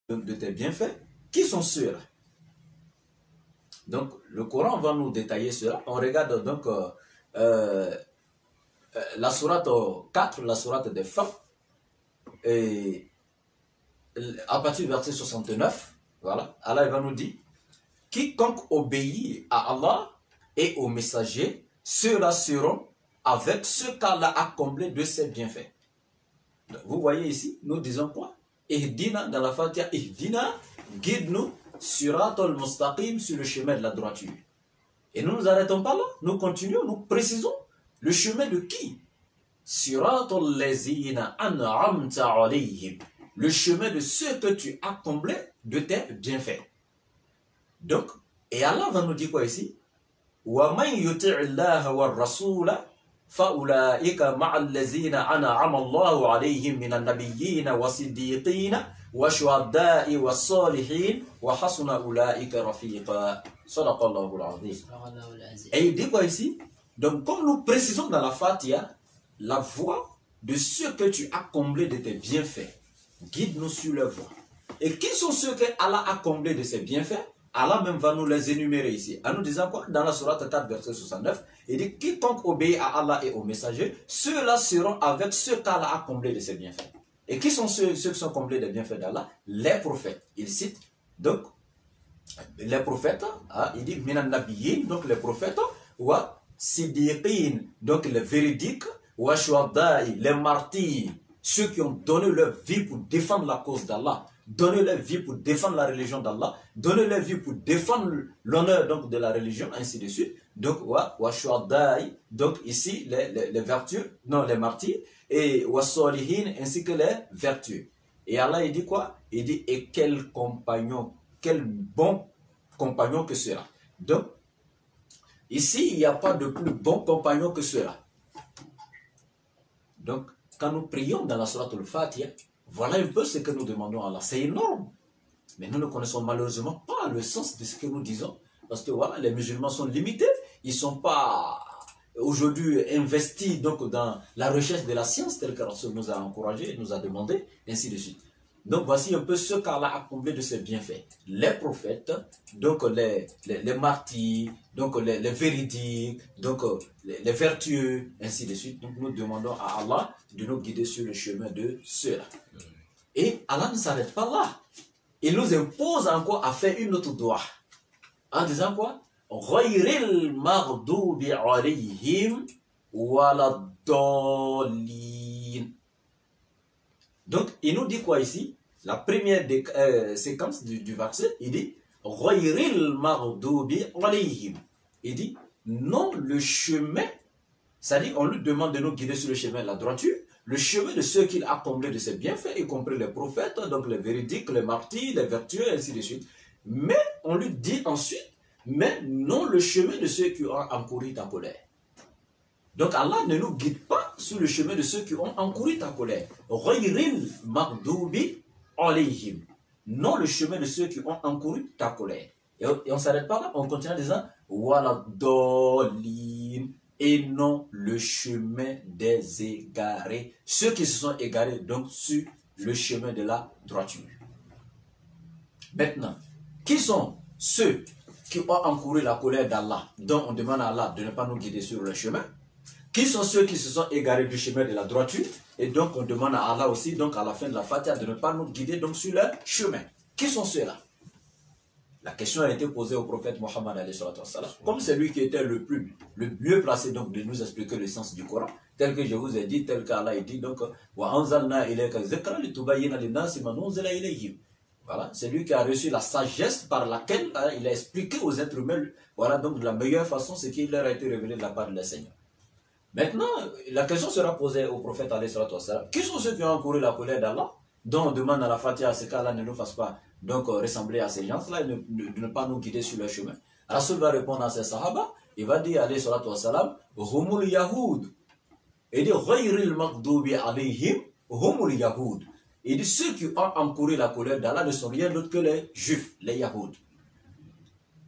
Donc, de tes bienfaits, qui sont ceux-là? Donc, le Coran va nous détailler cela. On regarde donc la sourate 4, la sourate des femmes, et à partir du verset 69, voilà, Allah va nous dire, quiconque obéit à Allah et aux messagers, ceux-là seront avec ce qu'Allah a comblé de ses bienfaits. Donc, vous voyez ici, nous disons quoi? Ihdina, dans la Fatiha, Ihdina, guide-nous, Siratul Mustaqim, sur le chemin de la droiture. Et nous ne nous arrêtons pas là, nous continuons, nous précisons le chemin de qui? Siratul Lazina an'amta alayhim, le chemin de ceux que tu as comblés de tes bienfaits. Donc, et Allah va nous dire quoi ici? Wa man yuti'illaha wa rasula fa'ulaika ma'al lazina an'ama Allahu alayhim minan nabiyyina wa siddiqina wa shuhada'i wa salihin wa hasuna ulaika rafiqa. Sadaqallahu al-azim. Et il dit quoi ici? Donc, comme nous précisons dans la Fatiha, la voie de ceux que tu as comblés de tes bienfaits, guide-nous sur leur voie. Et qui sont ceux que Allah a comblés de ses bienfaits? Allah même va nous les énumérer ici. En nous disant quoi? Dans la sourate 4, verset 69, il dit, quiconque obéit à Allah et aux messagers, ceux-là seront avec ceux qu'Allah a comblés de ses bienfaits. Et qui sont ceux qui sont comblés des bienfaits d'Allah? Les prophètes. Il cite donc les prophètes, hein, il dit minan nabiyyin, donc les prophètes, wa siddiqin, donc les véridiques, wa shuhada'i, les martyrs, ceux qui ont donné leur vie pour défendre la cause d'Allah, donner leur vie pour défendre la religion d'Allah, donner leur vie pour défendre l'honneur donc de la religion, ainsi de suite. Donc wa shuhada'i, donc ici les vertus, non les martyrs, et wa salihin, ainsi que les vertus. Et Allah il dit quoi? Il dit, et quel compagnon, quel bon compagnon que cela. Donc, ici, il n'y a pas de plus bon compagnon que cela. Donc, quand nous prions dans la sourate al-Fatiha, voilà un peu ce que nous demandons à Allah. C'est énorme. Mais nous ne connaissons malheureusement pas le sens de ce que nous disons. Parce que voilà, les musulmans sont limités. Ils ne sont pas aujourd'hui investis donc, dans la recherche de la science, telle que Rasul nous a encouragé, nous a demandé, ainsi de suite. Donc voici un peu ce qu'Allah a comblé de ses bienfaits. Les prophètes, donc les martyrs, donc les véridiques, donc les vertueux, ainsi de suite. Donc nous demandons à Allah de nous guider sur le chemin de ceux-là. Et Allah ne s'arrête pas là. Il nous impose encore à faire une autre doigt. En disant quoi? Ghayril maghdubi alayhim waladdallin. Donc, il nous dit quoi ici? La première séquence du verset, il dit Ghayril maghdubi alayhim. Il dit non le chemin, c'est-à-dire on lui demande de nous guider sur le chemin de la droiture, le chemin de ceux qu'il a comblés de ses bienfaits, y compris les prophètes, donc les véridiques, les martyrs, les vertueux, ainsi de suite. Mais on lui dit ensuite, mais non le chemin de ceux qui ont encouru ta colère. Donc Allah ne nous guide pas sur le chemin de ceux qui ont encouru ta colère. Ghayril maghdubi alayhim. Non le chemin de ceux qui ont encouru ta colère. Et on ne s'arrête pas là, on continue en disant waladdallin. Et non le chemin des égarés. Ceux qui se sont égarés donc sur le chemin de la droiture. Maintenant, qui sont ceux qui ont encouru la colère d'Allah, dont on demande à Allah de ne pas nous guider sur le chemin? Qui sont ceux qui se sont égarés du chemin de la droiture? Et donc on demande à Allah aussi, donc à la fin de la Fatiha, de ne pas nous guider donc sur leur chemin. Qui sont ceux-là? La question a été posée au prophète Mohammed alayhi salatu wassalam. Comme c'est lui qui était le mieux placé donc de nous expliquer le sens du Coran, tel que je vous ai dit, tel qu'Allah a dit, donc wa anzalna ilayka dhikra litubayyina lin-nasi ma nuzila ilayhim. Voilà, c'est lui qui a reçu la sagesse par laquelle il a expliqué aux êtres humains, voilà donc de la meilleure façon ce qui leur a été révélé de la part de leur Seigneur. Maintenant, la question sera posée au prophète alayhi salatu wassalam. Qui sont ceux qui ont encouru la colère d'Allah, dont on demande à la Fatiha à ce qu'Allah ne nous fasse pas donc ressembler à ces gens-là et de ne pas nous guider sur leur chemin? Rasul va répondre à ses sahaba, il va dire alayhi salatu wassalam, humul yahoud. Il dit ghayril maghdubi alayhim humul yahoud. Il dit ceux qui ont encouru la colère d'Allah ne sont rien d'autre que les juifs, les yahoud.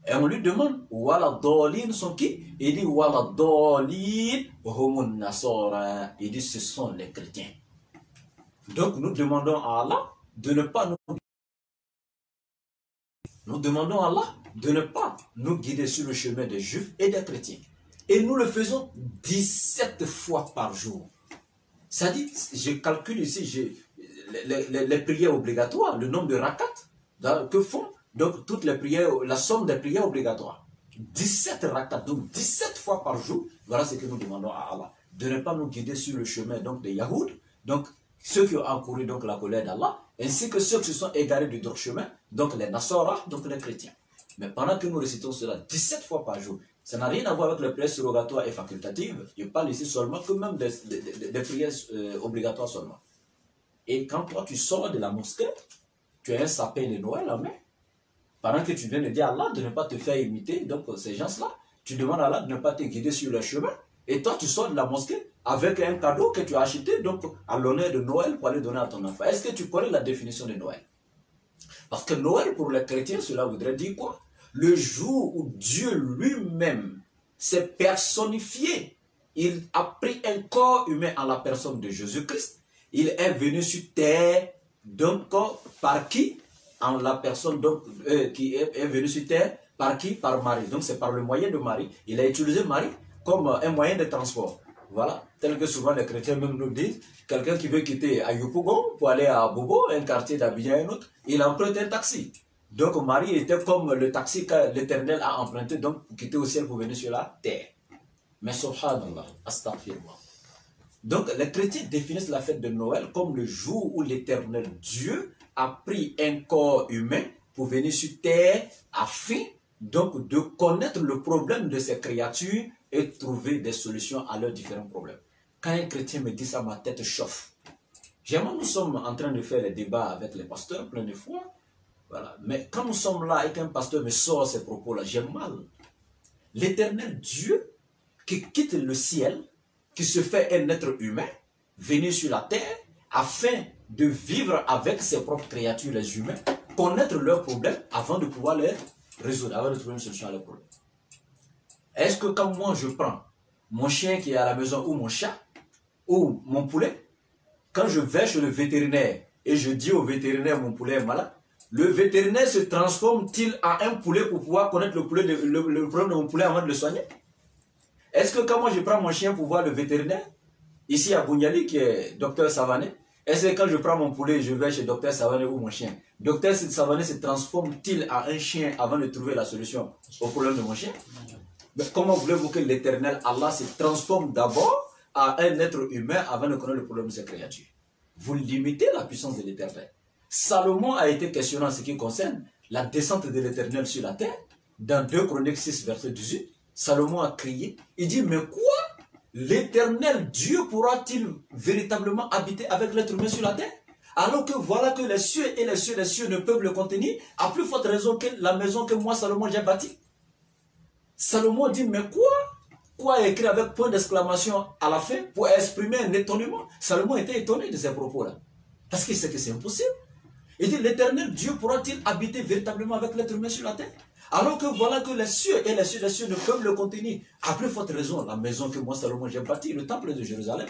Et on lui demande, Wala dolin sont qui? Il dit, Wala dolin homun nasora. Il dit, ce sont les chrétiens. Donc nous demandons à Allah de ne pas nous demandons à Allah de ne pas nous guider sur le chemin des juifs et des chrétiens. Et nous le faisons 17 fois par jour. Ça dit, je calcule ici les prières obligatoires, le nombre de rakats que font donc toutes les prières, la somme des prières obligatoires. 17 rakats, donc 17 fois par jour. Voilà ce que nous demandons à Allah. De ne pas nous guider sur le chemin donc des Yahoud, donc ceux qui ont encouru donc la colère d'Allah, ainsi que ceux qui se sont égarés du droit chemin, donc les Nasara, donc les chrétiens. Mais pendant que nous récitons cela 17 fois par jour, ça n'a rien à voir avec les prières surrogatoires et facultatives. Je parle ici seulement que même des prières obligatoires seulement. Et quand toi tu sors de la mosquée, tu as un sapin de Noël en main, pendant que tu viens de dire à Allah de ne pas te faire imiter, donc ces gens-là, tu demandes à Allah de ne pas te guider sur le chemin, et toi tu sors de la mosquée avec un cadeau que tu as acheté donc à l'honneur de Noël pour aller donner à ton enfant. Est-ce que tu connais la définition de Noël? Parce que Noël pour les chrétiens, cela voudrait dire quoi? Le jour où Dieu lui-même s'est personnifié, il a pris un corps humain en la personne de Jésus-Christ, il est venu sur terre, donc par qui? En la personne donc, qui est venue sur terre, par qui? Par Marie. Donc c'est par le moyen de Marie. Il a utilisé Marie comme un moyen de transport. Voilà, tel que souvent les chrétiens même nous disent, quelqu'un qui veut quitter Ayupougon pour aller à Bobo, un quartier d'Abidjan et un autre, il emprunte un taxi. Donc Marie était comme le taxi que l'Éternel a emprunté, donc pour quitter au ciel pour venir sur la terre. Mais subhanallah, astaghfirullah. Donc les chrétiens définissent la fête de Noël comme le jour où l'Éternel Dieu a pris un corps humain pour venir sur terre afin donc de connaître le problème de ces créatures et trouver des solutions à leurs différents problèmes. Quand un chrétien me dit ça, ma tête chauffe. Généralement, nous sommes en train de faire les débats avec les pasteurs plein de fois. Voilà. Mais quand nous sommes là et qu'un pasteur me sort ces propos-là, j'ai mal. L'Éternel Dieu qui quitte le ciel, qui se fait un être humain, venu sur la terre, afin de vivre avec ses propres créatures, les humains, connaître leurs problèmes avant de pouvoir les résoudre, avant de trouver une solution à leurs problèmes. Est-ce que quand moi je prends mon chien qui est à la maison ou mon chat ou mon poulet, quand je vais chez le vétérinaire et je dis au vétérinaire mon poulet est malade, le vétérinaire se transforme-t-il en un poulet pour pouvoir connaître le problème de mon poulet avant de le soigner? Est-ce que quand moi je prends mon chien pour voir le vétérinaire, ici à Bougnali qui est docteur Savané, est-ce que quand je prends mon poulet je vais chez docteur Savané ou mon chien, docteur Savané se transforme-t-il en un chien avant de trouver la solution au problème de mon chien? Mais comment voulez-vous que l'Éternel Allah se transforme d'abord à un être humain avant de connaître le problème de ses créatures? Vous limitez la puissance de l'Éternel. Salomon a été questionné en ce qui concerne la descente de l'Éternel sur la terre. Dans 2 Chroniques 6, verset 18, Salomon a crié, il dit, mais quoi? L'Éternel Dieu pourra-t-il véritablement habiter avec l'être humain sur la terre? Alors que voilà que les cieux et les cieux des cieux ne peuvent le contenir, à plus forte raison que la maison que moi, Salomon, j'ai bâtie. Salomon dit, mais quoi? Quoi écrit avec point d'exclamation à la fin pour exprimer un étonnement? Salomon était étonné de ces propos-là. Parce qu'il sait que c'est impossible. Il dit, l'Éternel Dieu pourra-t-il habiter véritablement avec l'être humain sur la terre? Alors que voilà que les cieux et les cieux des cieux ne peuvent le contenir. À plus forte raison, la maison que moi, Salomon, j'ai bâtie, le temple de Jérusalem.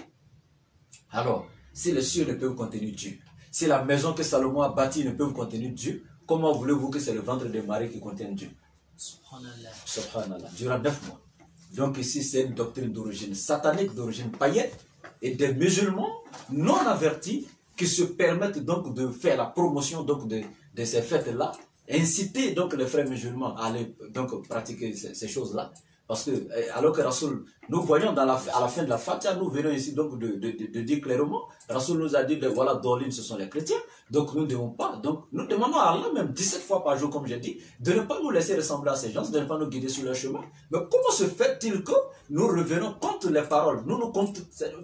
Alors, si les cieux ne peuvent contenir Dieu, si la maison que Salomon a bâtie ne peut contenir Dieu, comment voulez-vous que c'est le ventre de Marie qui contienne Dieu? Subhanallah. Subhanallah. Durant 9 mois. Donc ici, c'est une doctrine d'origine satanique, d'origine païenne, et des musulmans non avertis qui se permettent donc de faire la promotion donc de ces fêtes-là, inciter donc les frères musulmans à aller donc pratiquer ces choses-là. Parce que, alors que Rasoul, nous voyons à la fin de la Fatiha, nous venons ici donc de dire clairement, Rasoul nous a dit, voilà, Dolim, ce sont les chrétiens, donc nous ne devons pas, donc nous demandons à Allah, même 17 fois par jour, comme j'ai dit, de ne pas nous laisser ressembler à ces gens, de ne pas nous guider sur leur chemin. Mais comment se fait-il que nous revenons contre les paroles, nous nous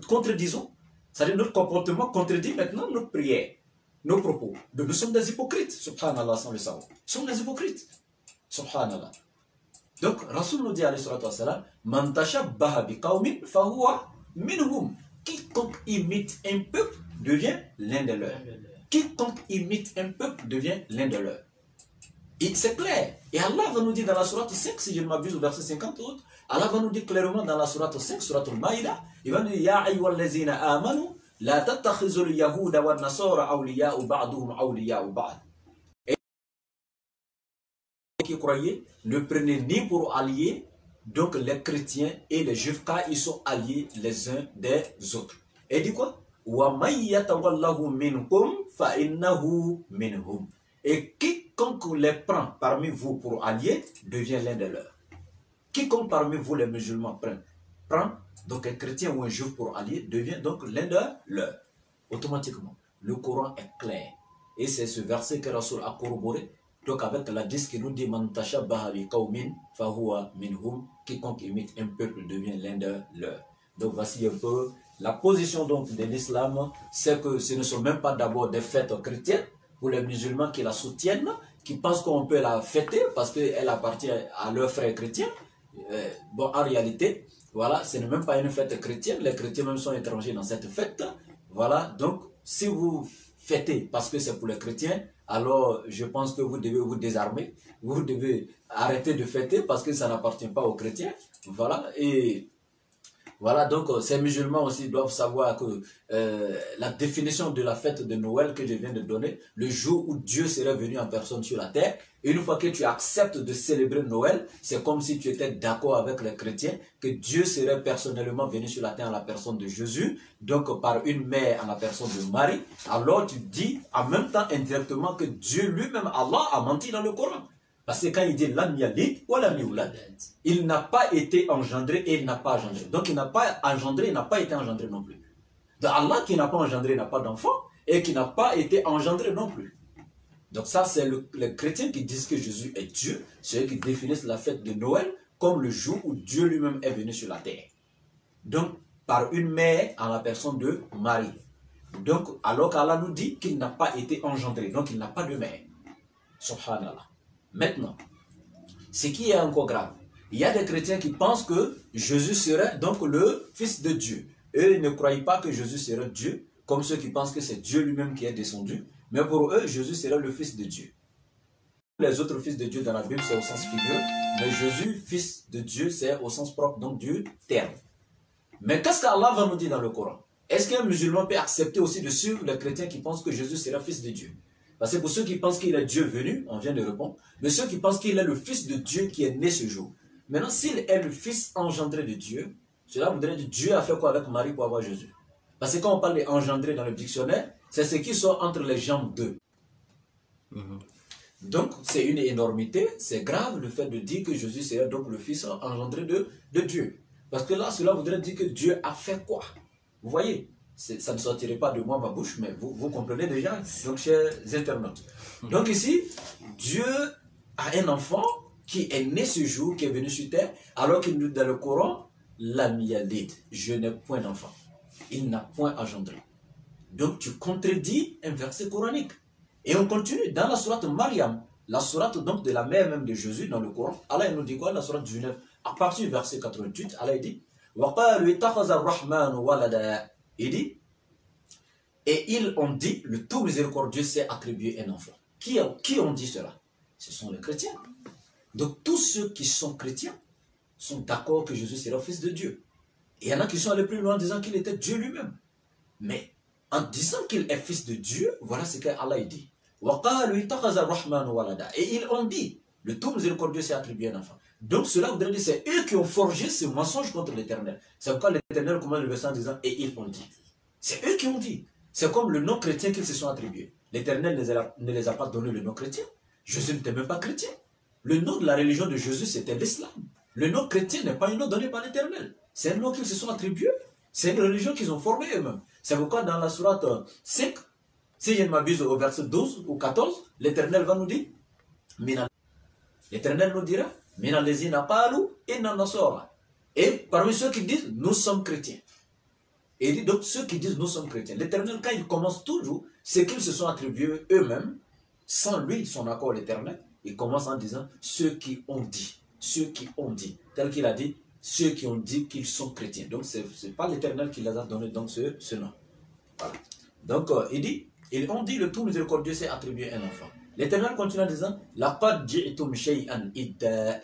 contredisons, c'est-à-dire notre comportement contredit maintenant notre prière, nos propos. Donc nous sommes des hypocrites, subhanallah, sans le savoir. Nous sommes des hypocrites, subhanallah. Donc, Rasoul nous dit, alayhi salatu wassalam, man tashabbaha bi qawmin fahuwa minhum. Quiconque imite un peuple devient l'un de leurs. Quiconque imite un peuple devient l'un de leurs. C'est clair. Et Allah va nous dire dans la sourate 5, si je ne m'abuse, au verset 50, Allah va nous dire clairement dans la sourate 5, sourate al-Maïda, il va nous dire Ya ayyuhallazina amanu, la tattakhizul yahuda wa nasara awliya'u ba'duhum awliya'u ba'd. Et qui croyez, ne prenez ni pour alliés, donc les chrétiens et les juifs, car ils sont alliés les uns des autres. Et dit quoi? Wa may yatawallahu minkum fa innahu minhum. Et quiconque les prend parmi vous pour alliés devient l'un de leurs. Quiconque parmi vous, les musulmans, prend donc un chrétien ou un juif pour allié devient donc l'un de leurs. Automatiquement, le Coran est clair. Et c'est ce verset que Rasoul a corroboré. Donc avec la disque qui nous dit Man tashabbaha bi qawmin fahuwa minhum. Quiconque imite un peuple devient l'un de leurs. Donc voici un peu la position donc de l'islam. C'est que ce ne sont même pas d'abord des fêtes chrétiennes pour les musulmans qui la soutiennent, qui pensent qu'on peut la fêter parce qu'elle appartient à leurs frères chrétiens. Bon, en réalité, voilà, ce n'est même pas une fête chrétienne. Les chrétiens même sont étrangers dans cette fête. Voilà, donc si vous fêtez parce que c'est pour les chrétiens, alors je pense que vous devez vous désarmer. Vous devez arrêter de fêter parce que ça n'appartient pas aux chrétiens. Voilà, et voilà, donc ces musulmans aussi doivent savoir que la définition de la fête de Noël que je viens de donner, le jour où Dieu serait venu en personne sur la terre, et une fois que tu acceptes de célébrer Noël, c'est comme si tu étais d'accord avec les chrétiens que Dieu serait personnellement venu sur la terre en la personne de Jésus, donc par une mère en la personne de Marie. Alors tu dis en même temps indirectement que Dieu lui-même, Allah, a menti dans le Coran. Parce que quand il dit l'am yalid ou l'am yulad, il n'a pas été engendré et il n'a pas engendré. Donc il n'a pas engendré, il n'a pas été engendré non plus. Donc Allah qui n'a pas engendré n'a pas d'enfant et qui n'a pas été engendré non plus. Donc ça c'est les chrétiens qui disent que Jésus est Dieu, ceux qui définissent la fête de Noël comme le jour où Dieu lui-même est venu sur la terre. Donc par une mère en la personne de Marie. Donc alors qu'Allah nous dit qu'il n'a pas été engendré, donc il n'a pas de mère. Subhanallah. Maintenant, ce qui est encore grave, il y a des chrétiens qui pensent que Jésus serait donc le Fils de Dieu. Eux, ils ne croient pas que Jésus serait Dieu, comme ceux qui pensent que c'est Dieu lui-même qui est descendu. Mais pour eux, Jésus serait le Fils de Dieu. Les autres fils de Dieu dans la Bible, c'est au sens figuré. Mais Jésus, Fils de Dieu, c'est au sens propre donc du terme. Mais qu'est-ce qu'Allah va nous dire dans le Coran? Est-ce qu'un musulman peut accepter aussi de suivre les chrétiens qui pensent que Jésus serait Fils de Dieu? Parce que pour ceux qui pensent qu'il est Dieu venu, on vient de répondre, mais ceux qui pensent qu'il est le Fils de Dieu qui est né ce jour. Maintenant, s'il est le Fils engendré de Dieu, cela voudrait dire Dieu a fait quoi avec Marie pour avoir Jésus? Parce que quand on parle d'engendré dans le dictionnaire, c'est ce qui sort entre les jambes d'eux. Donc, c'est une énormité, c'est grave le fait de dire que Jésus serait donc le Fils engendré de Dieu. Parce que là, cela voudrait dire que Dieu a fait quoi? Vous voyez? Ça ne sortirait pas de moi ma bouche, mais vous comprenez déjà, donc chers internautes. Donc ici, Dieu a un enfant qui est né ce jour, qui est venu sur terre, alors qu'il nous dit dans le Coran, l'am yalid, je n'ai point d'enfant. Il n'a point engendré. Donc tu contredis un verset coranique. Et on continue dans la sourate Mariam, la sourate donc de la mère même de Jésus dans le Coran. Allah nous dit quoi? La sourate 19, à partir du verset 88, Allah dit وَقَالُوا اتَّخَذَ الرَّحْمَنُ وَلَدًا. Il dit, et ils ont dit, le tout miséricordieux s'est attribué un enfant. Qui ont dit cela? Ce sont les chrétiens. Donc tous ceux qui sont chrétiens sont d'accord que Jésus sera le Fils de Dieu. Et il y en a qui sont allés plus loin en disant qu'il était Dieu lui-même. Mais en disant qu'il est Fils de Dieu, voilà ce qu'Allah dit. Et ils ont dit, le tout miséricordieux s'est attribué un enfant. Donc cela voudrait dire que c'est eux qui ont forgé ce mensonge contre l'Éternel. C'est pourquoi l'Éternel commence le verset en disant, et ils ont dit. C'est eux qui ont dit. C'est comme le nom chrétien qu'ils se sont attribués. L'Éternel ne les a pas donné le nom chrétien. Jésus n'était même pas chrétien. Le nom de la religion de Jésus, c'était l'islam. Le nom chrétien n'est pas un nom donné par l'Éternel. C'est un nom qu'ils se sont attribués. C'est une religion qu'ils ont formée eux-mêmes. C'est pourquoi dans la sourate 5, si je ne m'abuse au verset 12 ou 14, l'Éternel va nous dire, l'Éternel nous dira, et parmi ceux qui disent, nous sommes chrétiens. Et il dit donc ceux qui disent nous sommes chrétiens. L'Éternel, quand il commence toujours, c'est qu'ils se sont attribués eux-mêmes, sans lui, son accord l'Éternel, il commence en disant ceux qui ont dit. Ceux qui ont dit. Tel qu'il a dit, ceux qui ont dit qu'ils sont chrétiens. Donc ce n'est pas l'Éternel qui les a donné donc ce nom. Voilà. Donc il dit, ils ont dit le tout miséricordieux s'est attribué un enfant. L'Éternel continue en disant, laqad ji'tum shay'an idda.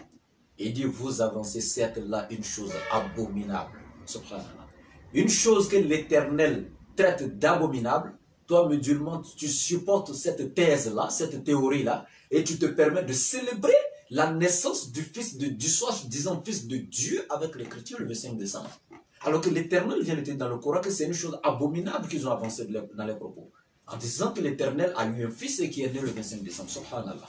Il dit, vous avancez certes là une chose abominable. Subhanallah. Une chose que l'Éternel traite d'abominable. Toi, musulman, tu supportes cette thèse-là, cette théorie-là, et tu te permets de célébrer la naissance du fils du soi-disant fils de Dieu avec l'écriture le 5 décembre. Alors que l'Éternel vient de dire dans le Coran que c'est une chose abominable qu'ils ont avancé dans les propos. En disant que l'Éternel a eu un fils et qui est né le 25 décembre. Subhanallah.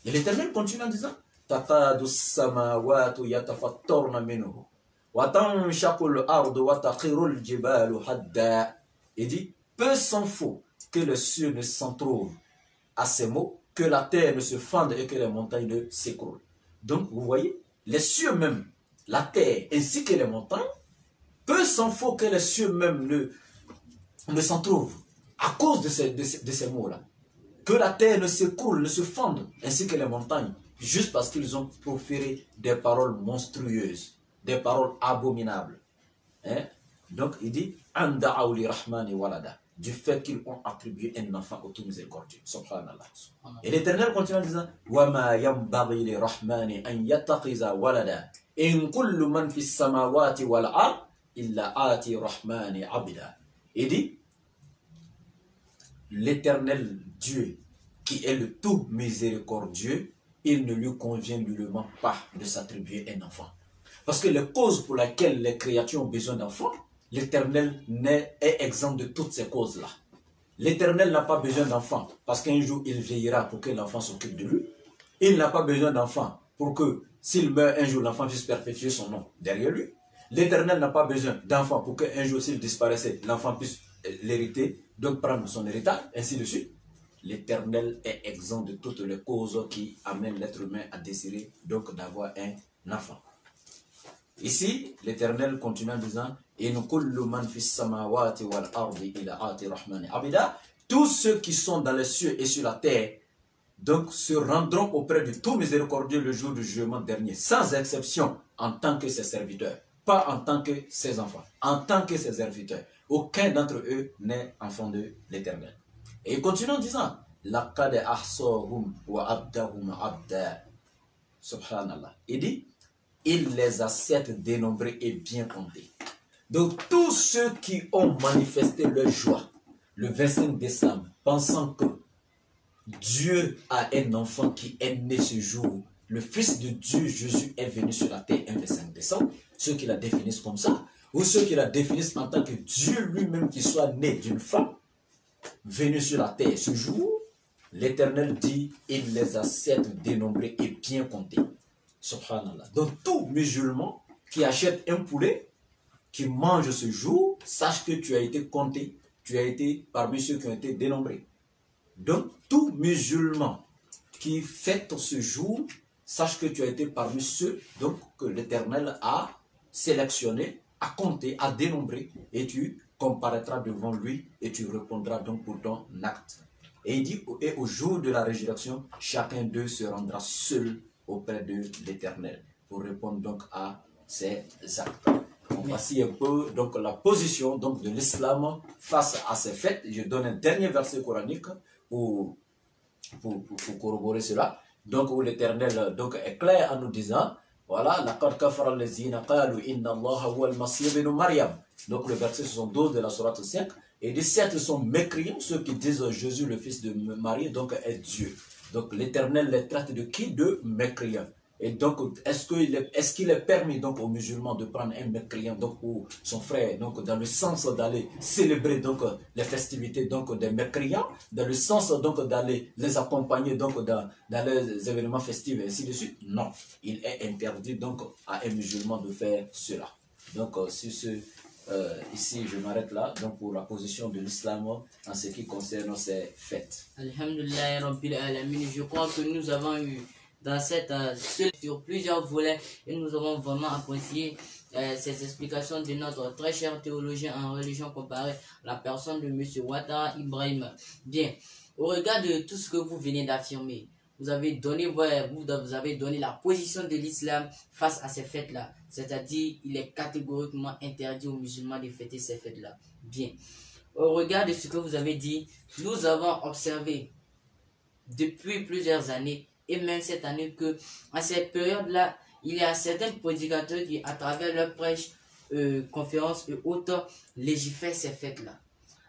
Et l'Éternel continue en disant, Takadu samawatu yatafattarna minhu. Wa tanshaqul ardu wa taqirul jibalu hadda. Il dit, peu s'en faut que les cieux ne s'entrouvent à ces mots, que la terre ne se fende et que les montagnes ne s'écroulent. Donc, vous voyez, les cieux même, la terre ainsi que les montagnes, peu s'en faut que les cieux même ne s'entrouvent à cause de ces mots-là. Que la terre ne s'écoule, ne se fende, ainsi que les montagnes, juste parce qu'ils ont proféré des paroles monstrueuses, des paroles abominables. Hein? Donc, il dit, Anda'aw li rahmani walada, du fait qu'ils ont attribué un enfant au tout miséricordieux. Subhanallah. Et l'Éternel continue en disant, Wama yambaghi li rahmani an yattaqiza walada, in kullu man fis samawati wal ard, illa ati rahmani abida. Il dit, l'Éternel Dieu, qui est le tout miséricordieux, il ne lui convient nullement pas de s'attribuer un enfant. Parce que les causes pour lesquelles les créatures ont besoin d'enfants, l'Éternel est exempt de toutes ces causes-là. L'Éternel n'a pas besoin d'enfants parce qu'un jour il vieillira pour que l'enfant s'occupe de lui. Il n'a pas besoin d'enfants pour que s'il meurt un jour, l'enfant puisse perpétuer son nom derrière lui. L'Éternel n'a pas besoin d'enfants pour qu'un jour s'il disparaissait, l'enfant puisse l'hériter, donc prendre son héritage, ainsi de suite. L'Éternel est exempt de toutes les causes qui amènent l'être humain à désirer donc d'avoir un enfant. Ici, l'Éternel continue en disant, tous ceux qui sont dans les cieux et sur la terre, donc se rendront auprès du tout miséricordieux le jour du jugement dernier, sans exception, en tant que ses serviteurs, pas en tant que ses enfants, en tant que ses serviteurs. Aucun d'entre eux n'est enfant de l'Éternel. Et il continue en disant, laqad ahsahum wa abdahum abda. Subhanallah. Il dit, il les a certes dénombrés et bien comptés. Donc tous ceux qui ont manifesté leur joie le 25 décembre, pensant que Dieu a un enfant qui est né ce jour, le Fils de Dieu, Jésus, est venu sur la terre un 25 décembre, ceux qui la définissent comme ça, ou ceux qui la définissent en tant que Dieu lui-même qui soit né d'une femme, venu sur la terre ce jour, l'Éternel dit, il les a certes dénombrés et bien comptés. Subhanallah. Donc tout musulman qui achète un poulet, qui mange ce jour, sache que tu as été compté, tu as été parmi ceux qui ont été dénombrés. Donc tout musulman qui fête ce jour, sache que tu as été parmi ceux donc, que l'Éternel a sélectionnés, a compté, a dénombré, et tu comparaîtras devant lui et tu répondras donc pour ton acte. Et il dit, et au jour de la résurrection, chacun d'eux se rendra seul auprès de l'Éternel pour répondre donc à ses actes. Donc, voici un peu donc, la position donc, de l'islam face à ces fêtes. Je donne un dernier verset coranique pour corroborer cela. Donc où l'Éternel donc, est clair en nous disant, voilà, laqad kafara allazina qalu inna Allaha huwa al-Masih ibn Maryam. Donc le verset 72 de la sourate 5. Et de certes sont mécréants ceux qui disent Jésus le fils de Marie donc est Dieu. Donc l'Éternel les traite de qui? De mécréants. Et donc est-ce qu'il est permis donc aux musulmans de prendre un mécréant donc pour son frère donc dans le sens d'aller célébrer donc les festivités donc des mécréants, dans le sens donc d'aller les accompagner donc dans les événements festifs et ainsi de suite? Non, il est interdit donc à un musulman de faire cela. Donc ici je m'arrête là donc pour la position de l'islam en ce qui concerne ces fêtes. Alhamdulillah Rabbil Alamin. Je crois que nous avons eu dans cette sur plusieurs volets et nous avons vraiment apprécié ces explications de notre très cher théologien en religion comparée, la personne de M. Ouattara Ibrahim. Bien, au regard de tout ce que vous venez d'affirmer, vous avez donné la position de l'islam face à ces fêtes-là. C'est-à-dire, il est catégoriquement interdit aux musulmans de fêter ces fêtes-là. Bien. Au regard de ce que vous avez dit, nous avons observé depuis plusieurs années, et même cette année, que à cette période-là, il y a certains prédicateurs qui, à travers leurs prêches, conférences et autres, légifèrent ces fêtes-là.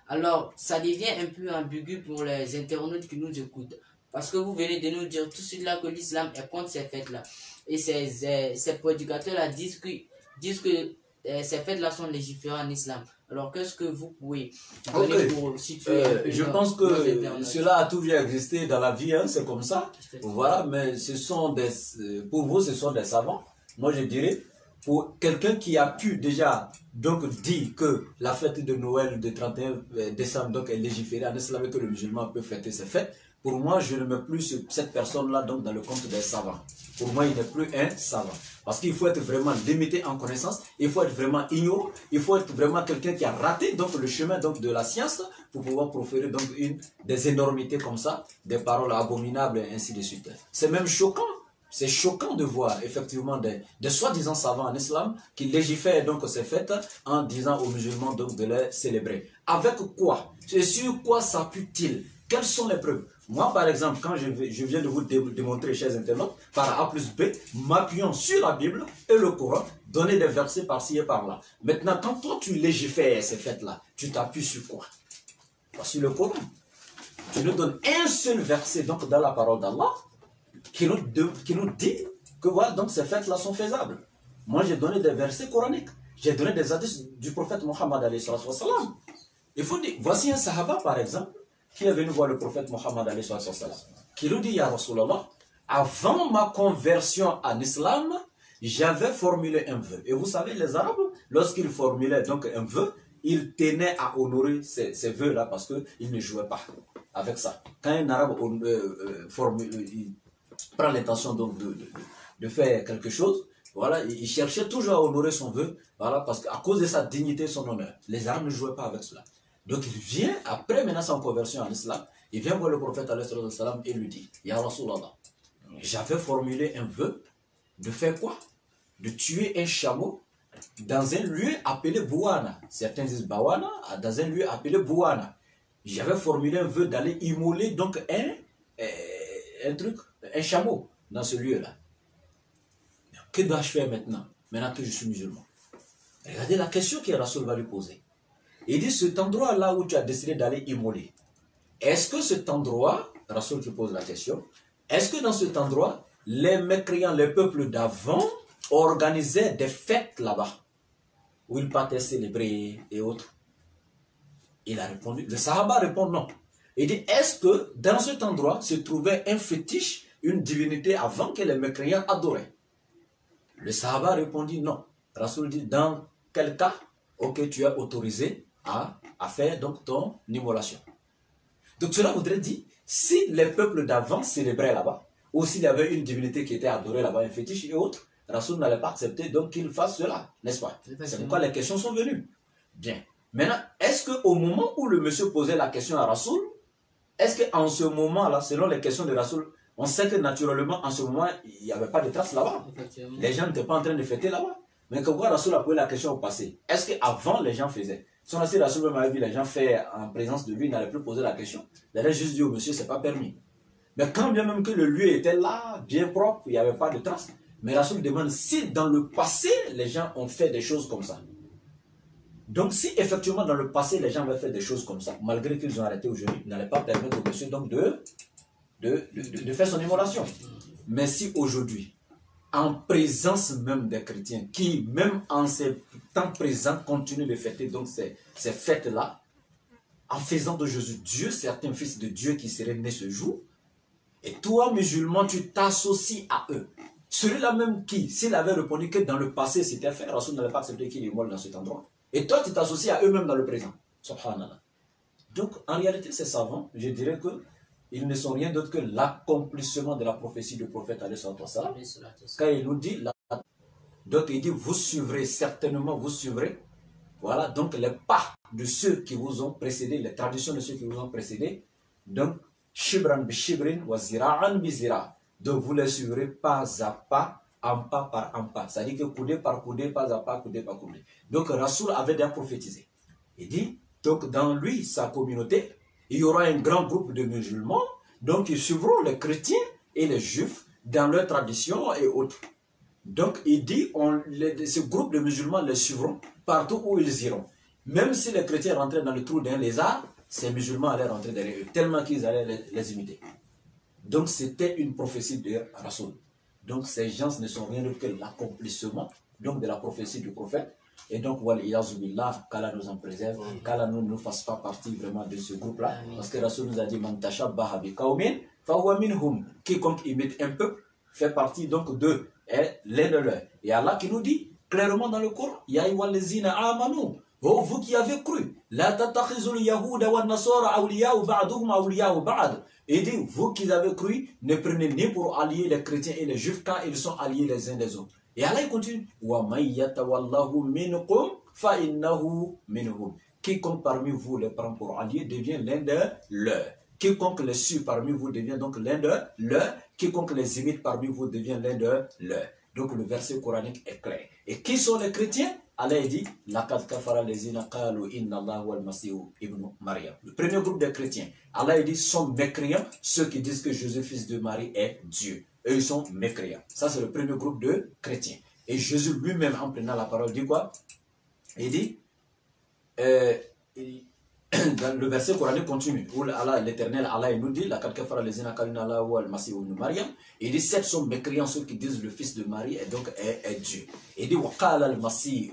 Alors, ça devient un peu ambigu pour les internautes qui nous écoutent. Parce que vous venez de nous dire tout de suite là que l'islam est contre ces fêtes-là. Et ces prédicateurs-là disent que ces fêtes-là sont légiférées en islam. Alors, qu'est-ce que vous pouvez donner pour situer je pense que cela a toujours existé dans la vie, hein, c'est comme ça. Voilà, mais ce sont pour vous, ce sont des savants. Moi, je dirais, pour quelqu'un qui a pu déjà donc dire que la fête de Noël de 31 décembre donc, est légiférée en islam et que le musulman peut fêter ses fêtes, pour moi, je ne mets plus cette personne-là donc dans le compte des savants. Pour moi, il n'est plus un savant. Parce qu'il faut être vraiment limité en connaissance, il faut être vraiment ignorant, il faut être vraiment quelqu'un qui a raté donc, le chemin donc, de la science pour pouvoir proférer donc, des énormités comme ça, des paroles abominables et ainsi de suite. C'est même choquant. C'est choquant de voir effectivement des soi-disant savants en islam qui légifèrent donc ces fêtes en disant aux musulmans donc de les célébrer. Avec quoi? Et sur quoi s'appuie-t-il? Quelles sont les preuves? Moi, par exemple, quand je viens de vous démontrer, chers internautes, par A plus B, m'appuyant sur la Bible et le Coran, donner des versets par-ci et par-là. Maintenant, quand toi, tu légifères ces fêtes-là, tu t'appuies sur quoi? Sur le Coran. Tu nous donnes un seul verset donc, dans la parole d'Allah qui nous dit que voilà, donc ces fêtes-là sont faisables. Moi, j'ai donné des versets coraniques. J'ai donné des hadiths du prophète Mohammed alayhi salam. Il faut dire, voici un sahaba, par exemple, qui est venu voir le prophète Mohammed alayhi salam, qui lui dit, Ya Rasulallah, avant ma conversion en islam, j'avais formulé un vœu. Et vous savez, les Arabes, lorsqu'ils formulaient donc un vœu, ils tenaient à honorer ces vœux-là parce qu'ils ne jouaient pas avec ça. Quand un Arabe formule, prend l'intention donc de faire quelque chose, voilà, il cherchait toujours à honorer son vœu, voilà, parce qu'à cause de sa dignité et son honneur, les Arabes ne jouaient pas avec cela. Donc il vient, après maintenant sa conversion en islam, il vient voir le prophète alayhi salam et lui dit, Ya Rasulallah, j'avais formulé un vœu de faire quoi? De tuer un chameau dans un lieu appelé Bouana. Certains disent Bawana, dans un lieu appelé Bouana. J'avais formulé un vœu d'aller immoler donc un chameau dans ce lieu-là. Que dois-je faire maintenant que je suis musulman? Regardez la question que Rasoul va lui poser. Il dit, cet endroit-là où tu as décidé d'aller immoler, est-ce que cet endroit, Rasoul qui pose la question, est-ce que dans cet endroit, les mécréants, les peuples d'avant, organisaient des fêtes là-bas, où ils partaient célébrer et autres? Il a répondu, le Sahaba répond non. Il dit, est-ce que dans cet endroit se trouvait un fétiche, une divinité avant que les mécréants adoraient? Le Sahaba répondit non. Rasoul dit, dans quel cas, ok, tu es autorisé à faire donc ton immolation. Donc cela voudrait dire, si les peuples d'avant célébraient là-bas, ou s'il y avait une divinité qui était adorée là-bas, un fétiche et autres, Rasoul n'allait pas accepter donc qu'il fasse cela, n'est-ce pas? C'est pourquoi les questions sont venues. Bien. Maintenant, est-ce qu'au moment où le monsieur posait la question à Rasoul, est-ce qu'en ce moment-là, selon les questions de Rasoul, on sait que naturellement, en ce moment, il n'y avait pas de traces là-bas. Les gens n'étaient pas en train de fêter là-bas. Mais quand Rasoul a posé la question au passé, est-ce qu'avant les gens faisaient? Si on a dit Rasoul m'avait vu les gens faire en présence de lui, il n'allait plus poser la question. Il allait juste dire au monsieur, c'est pas permis. Mais quand bien même que le lieu était là, bien propre, il n'y avait pas de traces. Mais Rasoul demande si dans le passé, les gens ont fait des choses comme ça. Donc si effectivement dans le passé, les gens avaient fait des choses comme ça, malgré qu'ils ont arrêté aujourd'hui, il n'allait pas permettre au monsieur donc de faire son immolation. Mais si aujourd'hui, en présence même des chrétiens, qui même en ces temps présents continuent de fêter donc ces fêtes-là, en faisant de Jésus Dieu, certains fils de Dieu qui seraient nés ce jour, et toi, musulman, tu t'associes à eux. Celui-là même qui, s'il avait répondu que dans le passé c'était fait, Rasoul n'avait pas accepté qu'il immole dans cet endroit. Et toi, tu t'associes à eux-mêmes dans le présent. Subhanallah. Donc, en réalité, ces savants, je dirais que ils ne sont rien d'autre que l'accomplissement de la prophétie du prophète alayhi salam. Quand il nous dit, donc il dit, vous suivrez, certainement vous suivrez, voilà, donc les pas de ceux qui vous ont précédés, les traditions de ceux qui vous ont précédés, donc, shibran bi shibrin wa zira'an bi zira'. Donc vous les suivrez pas à pas, en pas par en pas. C'est-à-dire que coudé par coudé, pas à pas, coudé par coudé. Donc Rasoul avait déjà prophétisé. Il dit, donc dans lui, sa communauté, il y aura un grand groupe de musulmans Donc ils suivront les chrétiens et les juifs dans leur tradition et autres. Donc il dit, ce groupe de musulmans les suivront partout où ils iront. Même si les chrétiens rentraient dans le trou d'un lézard, ces musulmans allaient rentrer derrière eux, tellement qu'ils allaient les imiter. Donc c'était une prophétie de Rasoul. Donc ces gens ne sont rien d'autre que l'accomplissement de la prophétie du prophète. Et donc, qu'Allah nous en préserve, qu'Allah ne nous fasse pas partie vraiment de ce groupe-là. Parce que Rasoul nous a dit, quiconque imite un peuple fait partie donc de l'un de leurs. Et Allah qui nous dit clairement dans le Coran, Ya ayyuhallazina amanu, oh vous qui avez cru, la tatakhizul yahuda wa nasara awliya'u ba'duhum awliya'u ba'd. Et dit, vous qui avez cru, ne prenez ni pour allier les chrétiens et les juifs quand ils sont alliés les uns des autres. Et Allah il continue, wa may yatawallahu minkum fa innahu minhum. Quiconque parmi vous les prend pour alliés devient l'un de leurs. Quiconque les suit parmi vous devient donc l'un de leurs. Quiconque les imite parmi vous devient l'un de leurs. Donc le verset coranique est clair. Et qui sont les chrétiens? Allah dit, laqad kafara allazina qalu inna Allaha huwal masihu ibn Maryam. Le premier groupe de chrétiens, Allah dit, sont mécréants ceux qui disent que Jésus, fils de Marie, est Dieu. Eux, ils sont mécréants. Ça, c'est le premier groupe de chrétiens. Et Jésus lui-même, en prenant la parole, dit quoi? Il dit, dans le verset coranique continue, où l'Éternel, Allah, il nous dit, laqad kafara allazina qalu inna Allaha huwal masihu ibn Maryam. Il dit, sept sont mécréants ceux qui disent le fils de Marie est donc est Dieu. Il dit, waqala al-masihu.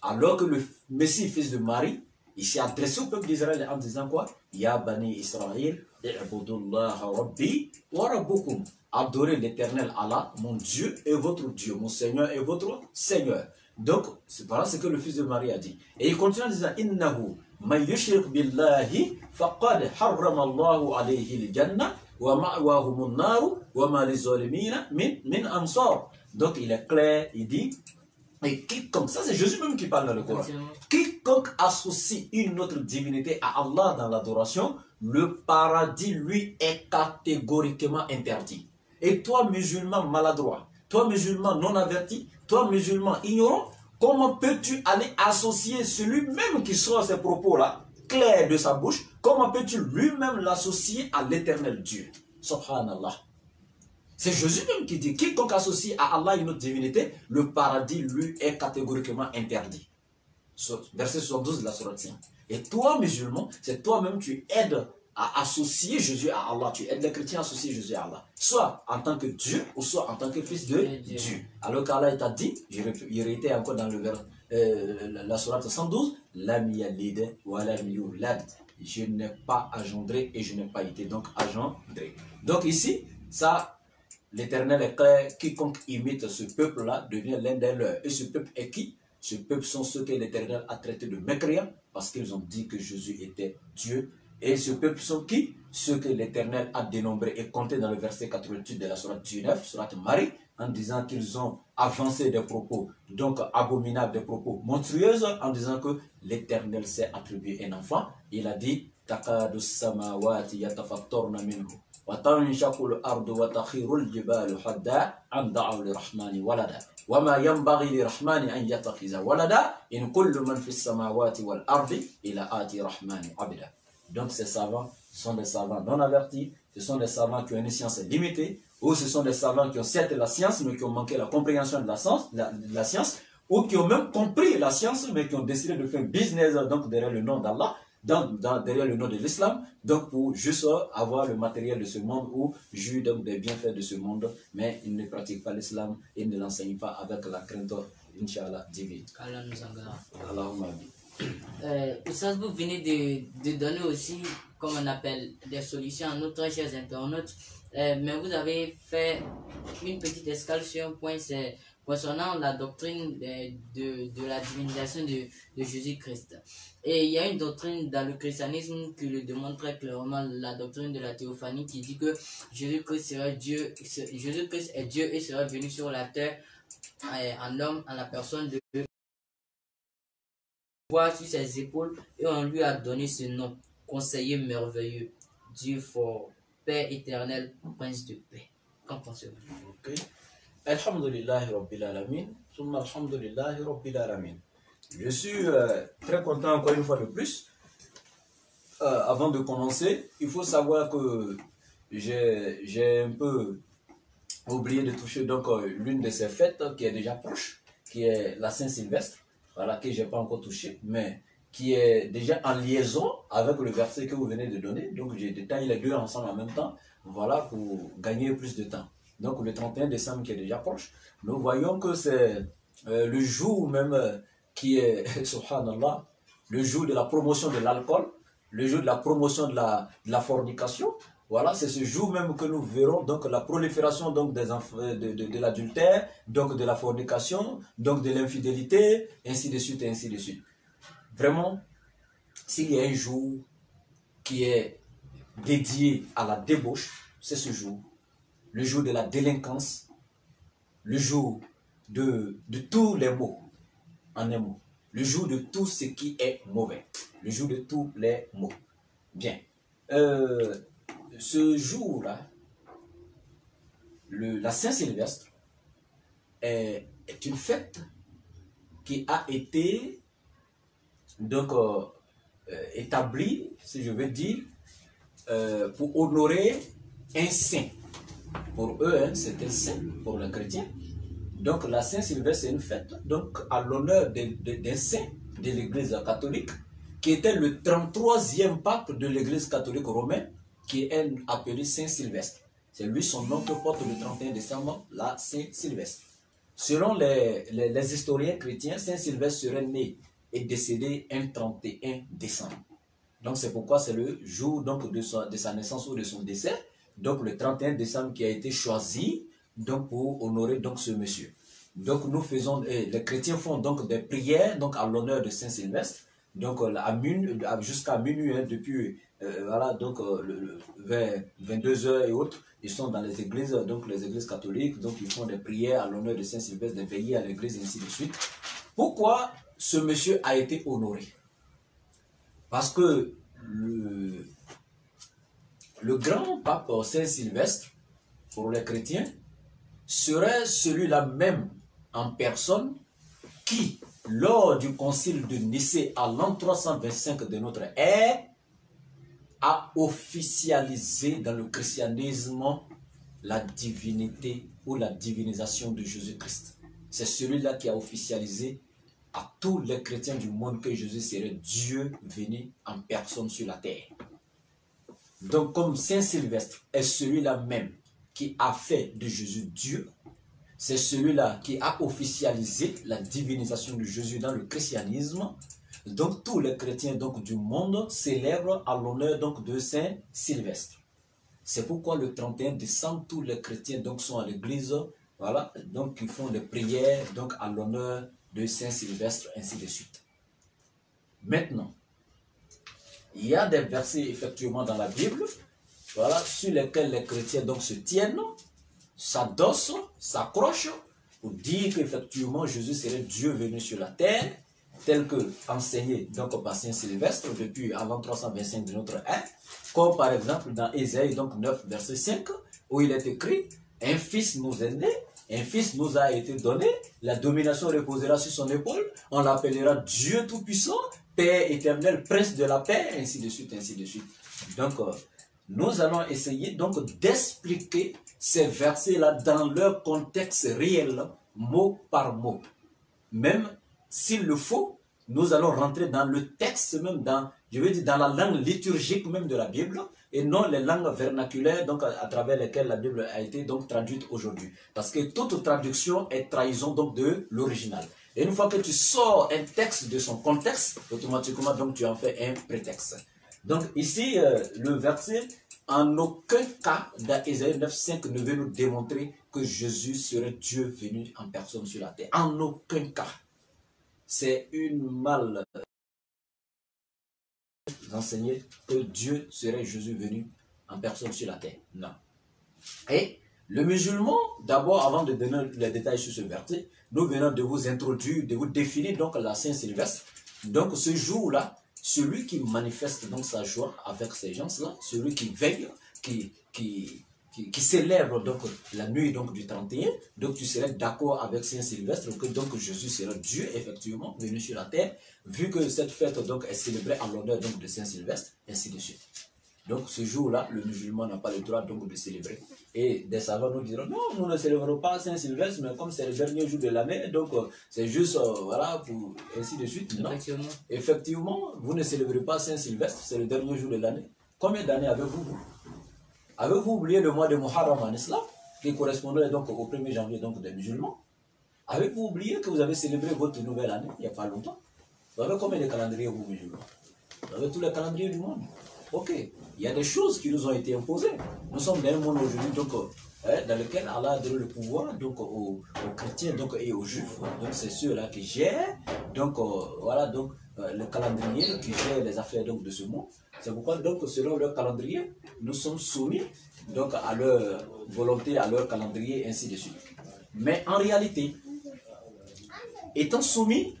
Alors que le Messie, fils de Marie, il s'est adressé au peuple d'Israël en disant quoi? Ya bani Israël, i'budullaha rabbi wa rabbukum. Adorez l'éternel Allah, mon Dieu et votre Dieu, mon Seigneur et votre Seigneur. Donc, voilà ce que le fils de Marie a dit. Et il continue en disant, innahu man yushrik billahi faqad harrama Allahu alayhi al-jannah wa ma'wahumun naru wa ma lizalimina min ansar. Donc, il est clair, il dit, et quiconque, ça c'est Jésus même qui parle dans le Coran, quiconque associe une autre divinité à Allah dans l'adoration, le paradis lui est catégoriquement interdit. Et toi musulman maladroit, toi musulman non averti, toi musulman ignorant, comment peux-tu aller associer celui-même qui sort ces propos-là, clairs de sa bouche, comment peux-tu lui-même l'associer à l'éternel Dieu? Subhanallah. C'est Jésus même qui dit, quiconque associe à Allah une autre divinité, le paradis lui est catégoriquement interdit. Verset 72 de la sourate 5. Et toi, musulman, c'est toi-même tu aides à associer Jésus à Allah. Tu aides les chrétiens à associer Jésus à Allah. Soit en tant que Dieu, ou soit en tant que fils de Dieu. Alors qu'Allah t'a dit, il réitère encore dans le vers, la sourate 112, Lam yalid wa lam yulad. Je n'ai pas engendré et je n'ai pas été donc engendré. Donc ici, ça, l'Éternel est clair, quiconque imite ce peuple-là devient l'un des leurs. Et ce peuple est qui? Ce peuple sont ceux que l'Éternel a traités de mécréants parce qu'ils ont dit que Jésus était Dieu. Et ce peuple sont qui? Ceux que l'Éternel a dénombrés et comptés dans le verset 88 de la sourate 19, sourate Marie, en disant qu'ils ont avancé des propos, donc abominables, des propos monstrueux, en disant que l'Éternel s'est attribué un enfant. Il a dit, Takadu samawati yatafattorna minhu. وتنشق الأرض وتخير الجبال حدا أن دعوا للرحمن ولدا وما ينبغي للرحمن أن يتخذ ولدا إن كل من في السماوات والأرض إلى آتي الرحمن عبدا. Donc ces savants sont des savants non avertis, ce sont des savants qui ont une science limitée, ou ce sont des savants qui ont certes la science mais qui ont manqué la compréhension de la science, ou qui ont même compris la science mais qui ont décidé de faire business donc derrière le nom d'Allah, derrière le nom de l'islam, donc pour juste avoir le matériel de ce monde ou jouir donc des bienfaits de ce monde, mais ils ne pratiquent pas l'islam et ne l'enseignent pas avec la crainte, Inch'Allah, divine. Allah nous en garde. Allahumma Oustaz, vous venez de donner aussi, comme on appelle, des solutions à nos très chers internautes, mais vous avez fait une petite escale sur un point, c'est concernant la doctrine de la divinisation de Jésus-Christ. Et il y a une doctrine dans le christianisme qui le demande très clairement, la doctrine de la théophanie, qui dit que Jésus-Christ serait Dieu, Jésus-Christ est Dieu et serait venu sur la terre en homme, en la personne de Dieu, sur ses épaules, et on lui a donné ce nom, conseiller merveilleux, Dieu fort, Père éternel, Prince de paix. Qu'en pensez-vous? Okay. Alhamdulillahi Rabbil Alamin, Summa Alhamdulillahi Rabbil Alamin. Je suis très content encore une fois de plus. Avant de commencer, il faut savoir que j'ai un peu oublié de toucher donc l'une de ces fêtes qui est déjà proche, qui est la Saint-Sylvestre, voilà, que je n'ai pas encore touché, mais qui est déjà en liaison avec le verset que vous venez de donner. Donc j'ai détaillé les deux ensemble en même temps, voilà, pour gagner plus de temps. Donc le 31 décembre qui est déjà proche, nous voyons que c'est le jour même qui est, subhanallah, le jour de la promotion de l'alcool, le jour de la promotion de la fornication. Voilà, c'est ce jour même que nous verrons donc la prolifération donc des de l'adultère, donc de la fornication, donc de l'infidélité, ainsi de suite, ainsi de suite. Vraiment, s'il y a un jour qui est dédié à la débauche, c'est ce jour. Le jour de la délinquance, le jour de tous les maux, en un mot. Le jour de tout ce qui est mauvais. Le jour de tous les maux. Bien. Ce jour-là, la Saint-Sylvestre est une fête qui a été donc établie, si je veux dire, pour honorer un saint. Pour eux, hein, c'était saint, pour les chrétiens. Donc la Saint-Sylvestre, c'est une fête donc, à l'honneur d'un saint de l'Église catholique, qui était le 33e pape de l'Église catholique romaine, qui est appelé Saint-Sylvestre. C'est lui son nom que porte le 31 décembre, la Saint-Sylvestre. Selon les historiens chrétiens, Saint-Sylvestre serait né et décédé un 31 décembre. Donc c'est pourquoi c'est le jour donc, de sa naissance ou de son décès, donc le 31 décembre qui a été choisi donc, pour honorer donc, ce monsieur. Donc nous faisons, les chrétiens font donc des prières donc, à l'honneur de Saint-Sylvestre, donc jusqu'à minuit, hein, depuis voilà, donc, vers 22h et autres, ils sont dans les églises, donc les églises catholiques, donc ils font des prières à l'honneur de Saint-Sylvestre, des veillées à l'église, ainsi de suite. Pourquoi ce monsieur a été honoré? Parce que le grand pape Saint-Sylvestre, pour les chrétiens, serait celui-là même en personne qui, lors du concile de Nicée à l'an 325 de notre ère, a officialisé dans le christianisme la divinité ou la divinisation de Jésus-Christ. C'est celui-là qui a officialisé à tous les chrétiens du monde que Jésus serait Dieu venu en personne sur la terre. Donc comme Saint-Sylvestre est celui-là même qui a fait de Jésus Dieu, c'est celui-là qui a officialisé la divinisation de Jésus dans le christianisme. Donc tous les chrétiens donc, du monde célèbrent à l'honneur donc, de Saint-Sylvestre. C'est pourquoi le 31 décembre, tous les chrétiens donc, sont à l'église, voilà, donc ils font des prières donc, à l'honneur de Saint-Sylvestre, ainsi de suite. Maintenant, il y a des versets effectivement dans la Bible, voilà, sur lesquels les chrétiens donc, se tiennent, s'adossent, s'accrochent, pour dire qu'effectivement Jésus serait Dieu venu sur la terre, tel que enseigné donc, par Saint-Sylvestre depuis avant 325 de notre ère, comme par exemple dans Ésaïe donc 9 verset 5, où il est écrit, un fils nous est né, un fils nous a été donné, la domination reposera sur son épaule, on l'appellera Dieu Tout-Puissant, Père éternel, Prince de la paix, ainsi de suite, ainsi de suite. Donc, nous allons essayer donc d'expliquer ces versets-là dans leur contexte réel, mot par mot. Même s'il le faut, nous allons rentrer dans le texte même, je veux dire dans la langue liturgique même de la Bible, et non les langues vernaculaires donc, à travers lesquelles la Bible a été donc traduite aujourd'hui. Parce que toute traduction est trahison donc de l'original. Et une fois que tu sors un texte de son contexte, automatiquement donc tu en fais un prétexte. Donc ici, le verset, en aucun cas dans Ésaïe 9.5 ne veut nous démontrer que Jésus serait Dieu venu en personne sur la terre. En aucun cas. C'est une mal d'enseigner que Dieu serait Jésus venu en personne sur la terre. Non. Et le musulman, d'abord, avant de donner les détails sur ce verset, nous venons de vous introduire, de vous définir donc la Saint-Sylvestre. Donc ce jour-là, celui qui manifeste donc sa joie avec ces gens-là, celui qui veille, qui célèbre donc la nuit donc, du 31, donc tu serais d'accord avec Saint-Sylvestre que donc Jésus sera Dieu effectivement venu sur la terre, vu que cette fête donc est célébrée en l'honneur donc de Saint-Sylvestre, ainsi de suite. Donc ce jour-là, le musulman n'a pas le droit donc de célébrer. Et des savants nous diront, non, nous ne célébrons pas Saint-Sylvestre, mais comme c'est le dernier jour de l'année, donc c'est juste, voilà, pour ainsi de suite. Non. Effectivement, vous ne célébrez pas Saint-Sylvestre, c'est le dernier jour de l'année. Combien d'années avez-vous, vous? Avez-vous oublié le mois de Muharram en islam, qui correspondait donc au 1er janvier donc des musulmans? Avez-vous oublié que vous avez célébré votre nouvelle année il n'y a pas longtemps? Vous avez combien de calendriers, vous, musulmans? Vous avez tous les calendriers du monde. Ok, il y a des choses qui nous ont été imposées. Nous sommes dans un monde aujourd'hui donc, dans lequel Allah a donné le pouvoir donc, aux chrétiens donc, et aux juifs. Donc c'est ceux-là qui gèrent donc, voilà, donc, le calendrier, qui gère les affaires donc, de ce monde. C'est pourquoi donc, selon leur calendrier, nous sommes soumis donc, à leur volonté, à leur calendrier, ainsi de suite. Mais en réalité, étant soumis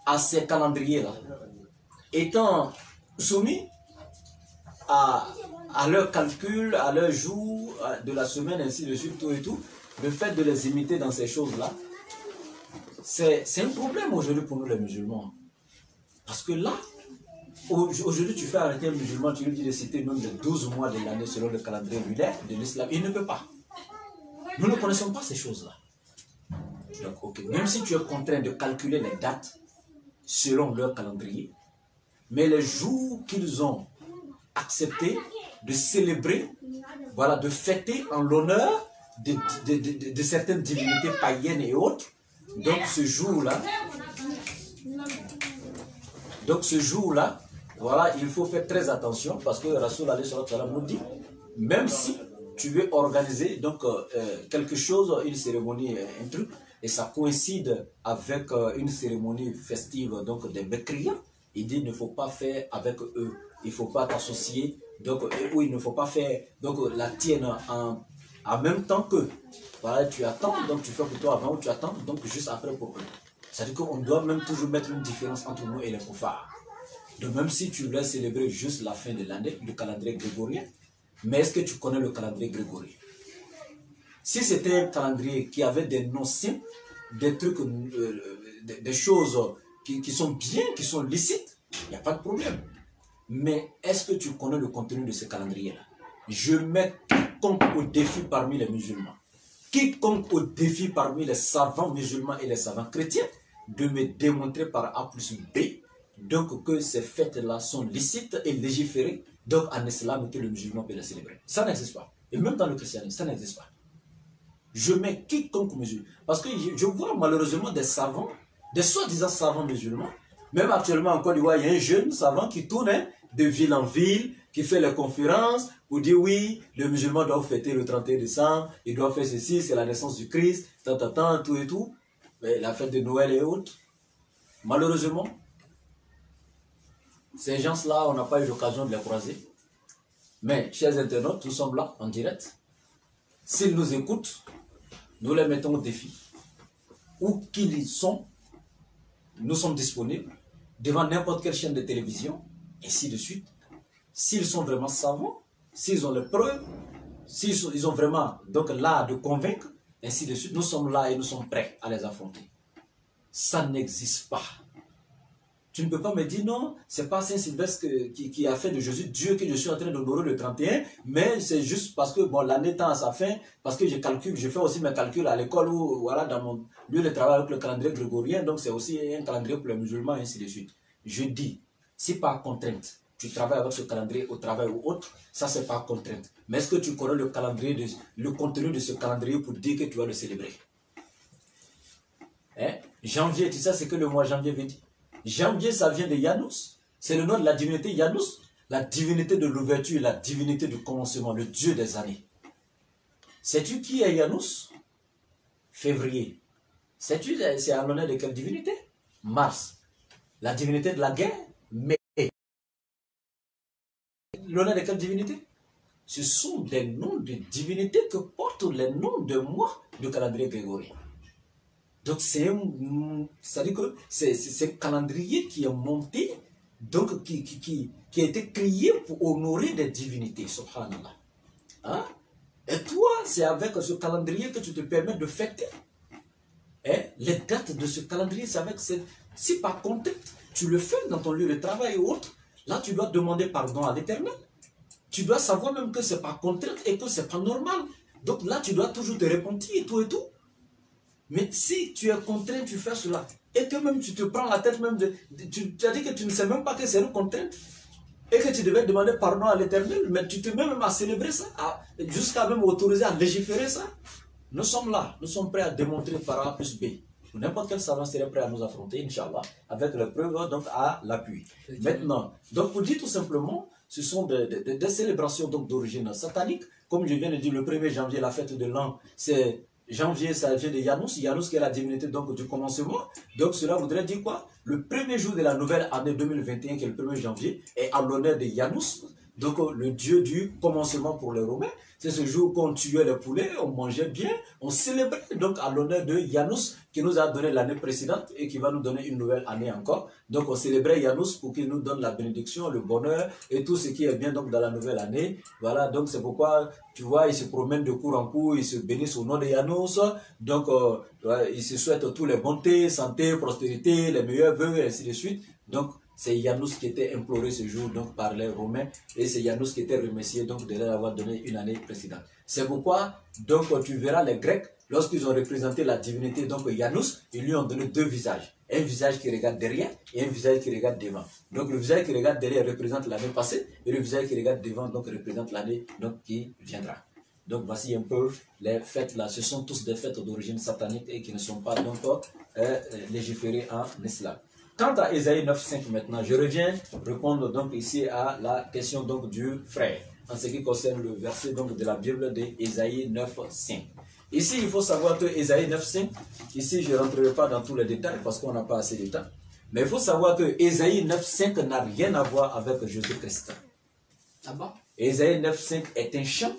à ces calendriers-là, étant soumis à leur calcul, à leur jour de la semaine, ainsi de suite, tout et tout, le fait de les imiter dans ces choses-là, c'est un problème aujourd'hui pour nous les musulmans. Parce que là, aujourd'hui tu fais arrêter un musulman, tu lui dis de citer même les 12 mois de l'année selon le calendrier lunaire de l'islam, il ne peut pas. Nous ne connaissons pas ces choses-là. Donc, ok, même si tu es contraint de calculer les dates selon leur calendrier, mais les jours qu'ils ont accepté de célébrer, voilà, de fêter en l'honneur de certaines divinités païennes et autres, donc ce jour-là, voilà, il faut faire très attention parce que Rasoul nous dit, même si tu veux organiser donc quelque chose, une cérémonie, un truc, et ça coïncide avec une cérémonie festive donc des Bekriya, il dit il ne faut pas faire avec eux, il ne faut pas t'associer, donc ou il ne faut pas faire donc la tienne en même temps que, voilà, tu attends, donc tu fais pour toi avant ou tu attends donc juste après pour eux. C'est-à-dire qu'on doit même toujours mettre une différence entre nous et les koufars. Donc même si tu voulais célébrer juste la fin de l'année, le calendrier grégorien, mais est-ce que tu connais le calendrier grégorien? Si c'était un calendrier qui avait des noms simples, des trucs, des choses qui sont bien, qui sont licites, il n'y a pas de problème. Mais est-ce que tu connais le contenu de ce calendrier-là? Je mets quiconque au défi parmi les musulmans, quiconque au défi parmi les savants musulmans et les savants chrétiens, de me démontrer par A plus B, donc que ces fêtes-là sont licites et légiférées, donc en islam, que le musulman peut les célébrer. Ça n'existe pas. Et même dans le christianisme, ça n'existe pas. Je mets quiconque musulman. Parce que je vois malheureusement des savants, des soi-disant savants musulmans. Même actuellement en Côte d'Ivoire, il y a un jeune savant qui tourne de ville en ville, qui fait les conférences, pour dire oui, le musulman doit fêter le 31 décembre, il doit faire ceci, c'est la naissance du Christ, tout et tout. Mais la fête de Noël et autres. Malheureusement, ces gens-là, on n'a pas eu l'occasion de les croiser. Mais, chers internautes, nous sommes là, en direct. S'ils nous écoutent, nous les mettons au défi. Où qu'ils sont, nous sommes disponibles devant n'importe quelle chaîne de télévision, ainsi de suite. S'ils sont vraiment savants, s'ils ont les preuves, s'ils ont vraiment donc l'art de convaincre, ainsi de suite, nous sommes là et nous sommes prêts à les affronter. Ça n'existe pas. Tu ne peux pas me dire non, c'est pas Saint-Sylvestre qui a fait de Jésus Dieu que je suis en train d'honorer le 31, mais c'est juste parce que bon, l'année tend à sa fin, parce que je calcule, je fais aussi mes calculs à l'école ou voilà, dans mon lieu de travail avec le calendrier grégorien, donc c'est aussi un calendrier pour les musulmans, ainsi de suite. Je dis, si par contrainte, tu travailles avec ce calendrier au travail ou autre, ça c'est par contrainte. Mais est-ce que tu connais le calendrier, le contenu de ce calendrier pour dire que tu vas le célébrer? Hein? Janvier, tu sais ce que le mois janvier veut dire? Janvier, ça vient de Janus. C'est le nom de la divinité Janus, la divinité de l'ouverture, la divinité du commencement, le dieu des années. Sais-tu qui est Janus? Février. Sais-tu, c'est en l'honneur de quelle divinité? Mars. La divinité de la guerre? Mai. L'honneur de quelle divinité? Ce sont des noms de divinités que portent les noms de mois du calendrier grégorien. Donc c'est-à-dire que c'est un calendrier qui est monté, donc qui a été créé pour honorer des divinités, subhanallah. Hein? Et toi, c'est avec ce calendrier que tu te permets de fêter. Hein? Les dates de ce calendrier, c'est avec si par contre tu le fais dans ton lieu de travail ou autre, là tu dois demander pardon à l'Éternel. tu dois savoir même que c'est pas contrainte et que c'est pas normal. Donc là, tu dois toujours te repentir et tout et tout. Mais si tu es contraint, tu fais cela, et que même tu te prends la tête même tu as dit que tu ne sais même pas que c'est une contrainte, et que tu devais demander pardon à l'Éternel, mais tu te mets même à célébrer ça, jusqu'à même autoriser à légiférer ça. Nous sommes là, nous sommes prêts à démontrer par A plus B. N'importe quel savant serait prêt à nous affronter, Inch'Allah, avec les preuves donc à l'appui. Maintenant, donc pour dire tout simplement, ce sont des célébrations d'origine satanique. Comme je viens de dire, le 1er janvier, la fête de l'an, c'est janvier, ça vient de Janus. Janus qui est la divinité donc du commencement. Donc cela voudrait dire quoi? Le premier jour de la nouvelle année 2021, qui est le 1er janvier, est en l'honneur de Janus, donc le dieu du commencement pour les Romains. C'est ce jour qu'on tuait les poulets, on mangeait bien, on célébrait donc à l'honneur de Janus qui nous a donné l'année précédente et qui va nous donner une nouvelle année encore. Donc on célébrait Janus pour qu'il nous donne la bénédiction, le bonheur et tout ce qui est bien donc dans la nouvelle année. Voilà, donc c'est pourquoi tu vois, ils se promènent de cour en cour, ils se bénissent au nom de Janus. Donc ils se souhaitent toutes les bontés, santé, prospérité, les meilleurs vœux et ainsi de suite. Donc c'est Janus qui était imploré ce jour donc par les Romains et c'est Janus qui était remercié donc de leur avoir donné une année précédente. C'est pourquoi donc tu verras les Grecs, lorsqu'ils ont représenté la divinité donc Janus, ils lui ont donné deux visages. Un visage qui regarde derrière et un visage qui regarde devant. Donc le visage qui regarde derrière représente l'année passée et le visage qui regarde devant donc représente l'année donc qui viendra. Donc voici un peu les fêtes là. Ce sont tous des fêtes d'origine satanique et qui ne sont pas donc légiférées en islam. Quant à Ésaïe 9.5 maintenant, je reviens répondre donc ici à la question donc du frère, en ce qui concerne le verset donc de la Bible de Ésaïe 9.5. Ici, il faut savoir que Ésaïe 9.5, ici je ne rentrerai pas dans tous les détails parce qu'on n'a pas assez de temps, mais il faut savoir que Ésaïe 9.5 n'a rien à voir avec Jésus-Christ. Ah bon? Ésaïe 9.5 est un chant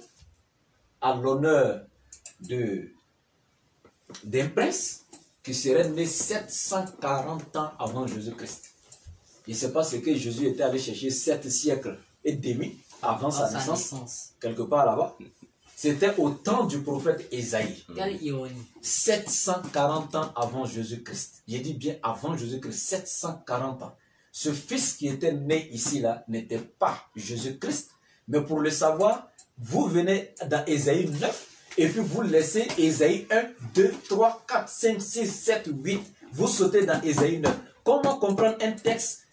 à l'honneur d'un prince qui serait né 740 ans avant Jésus-Christ. Il ne sait pas ce que Jésus était allé chercher 7 siècles et demi avant sa naissance, quelque part là-bas. C'était au temps du prophète Ésaïe. Quelle ironie. 740 ans avant Jésus-Christ. J'ai dit bien avant Jésus-Christ, 740 ans. Ce fils qui était né ici là n'était pas Jésus-Christ, mais pour le savoir, vous venez dans Ésaïe 9, et puis vous laissez Ésaïe 1, 2, 3, 4, 5, 6, 7, 8. Vous sautez dans Ésaïe 9. Comment comprendre un texte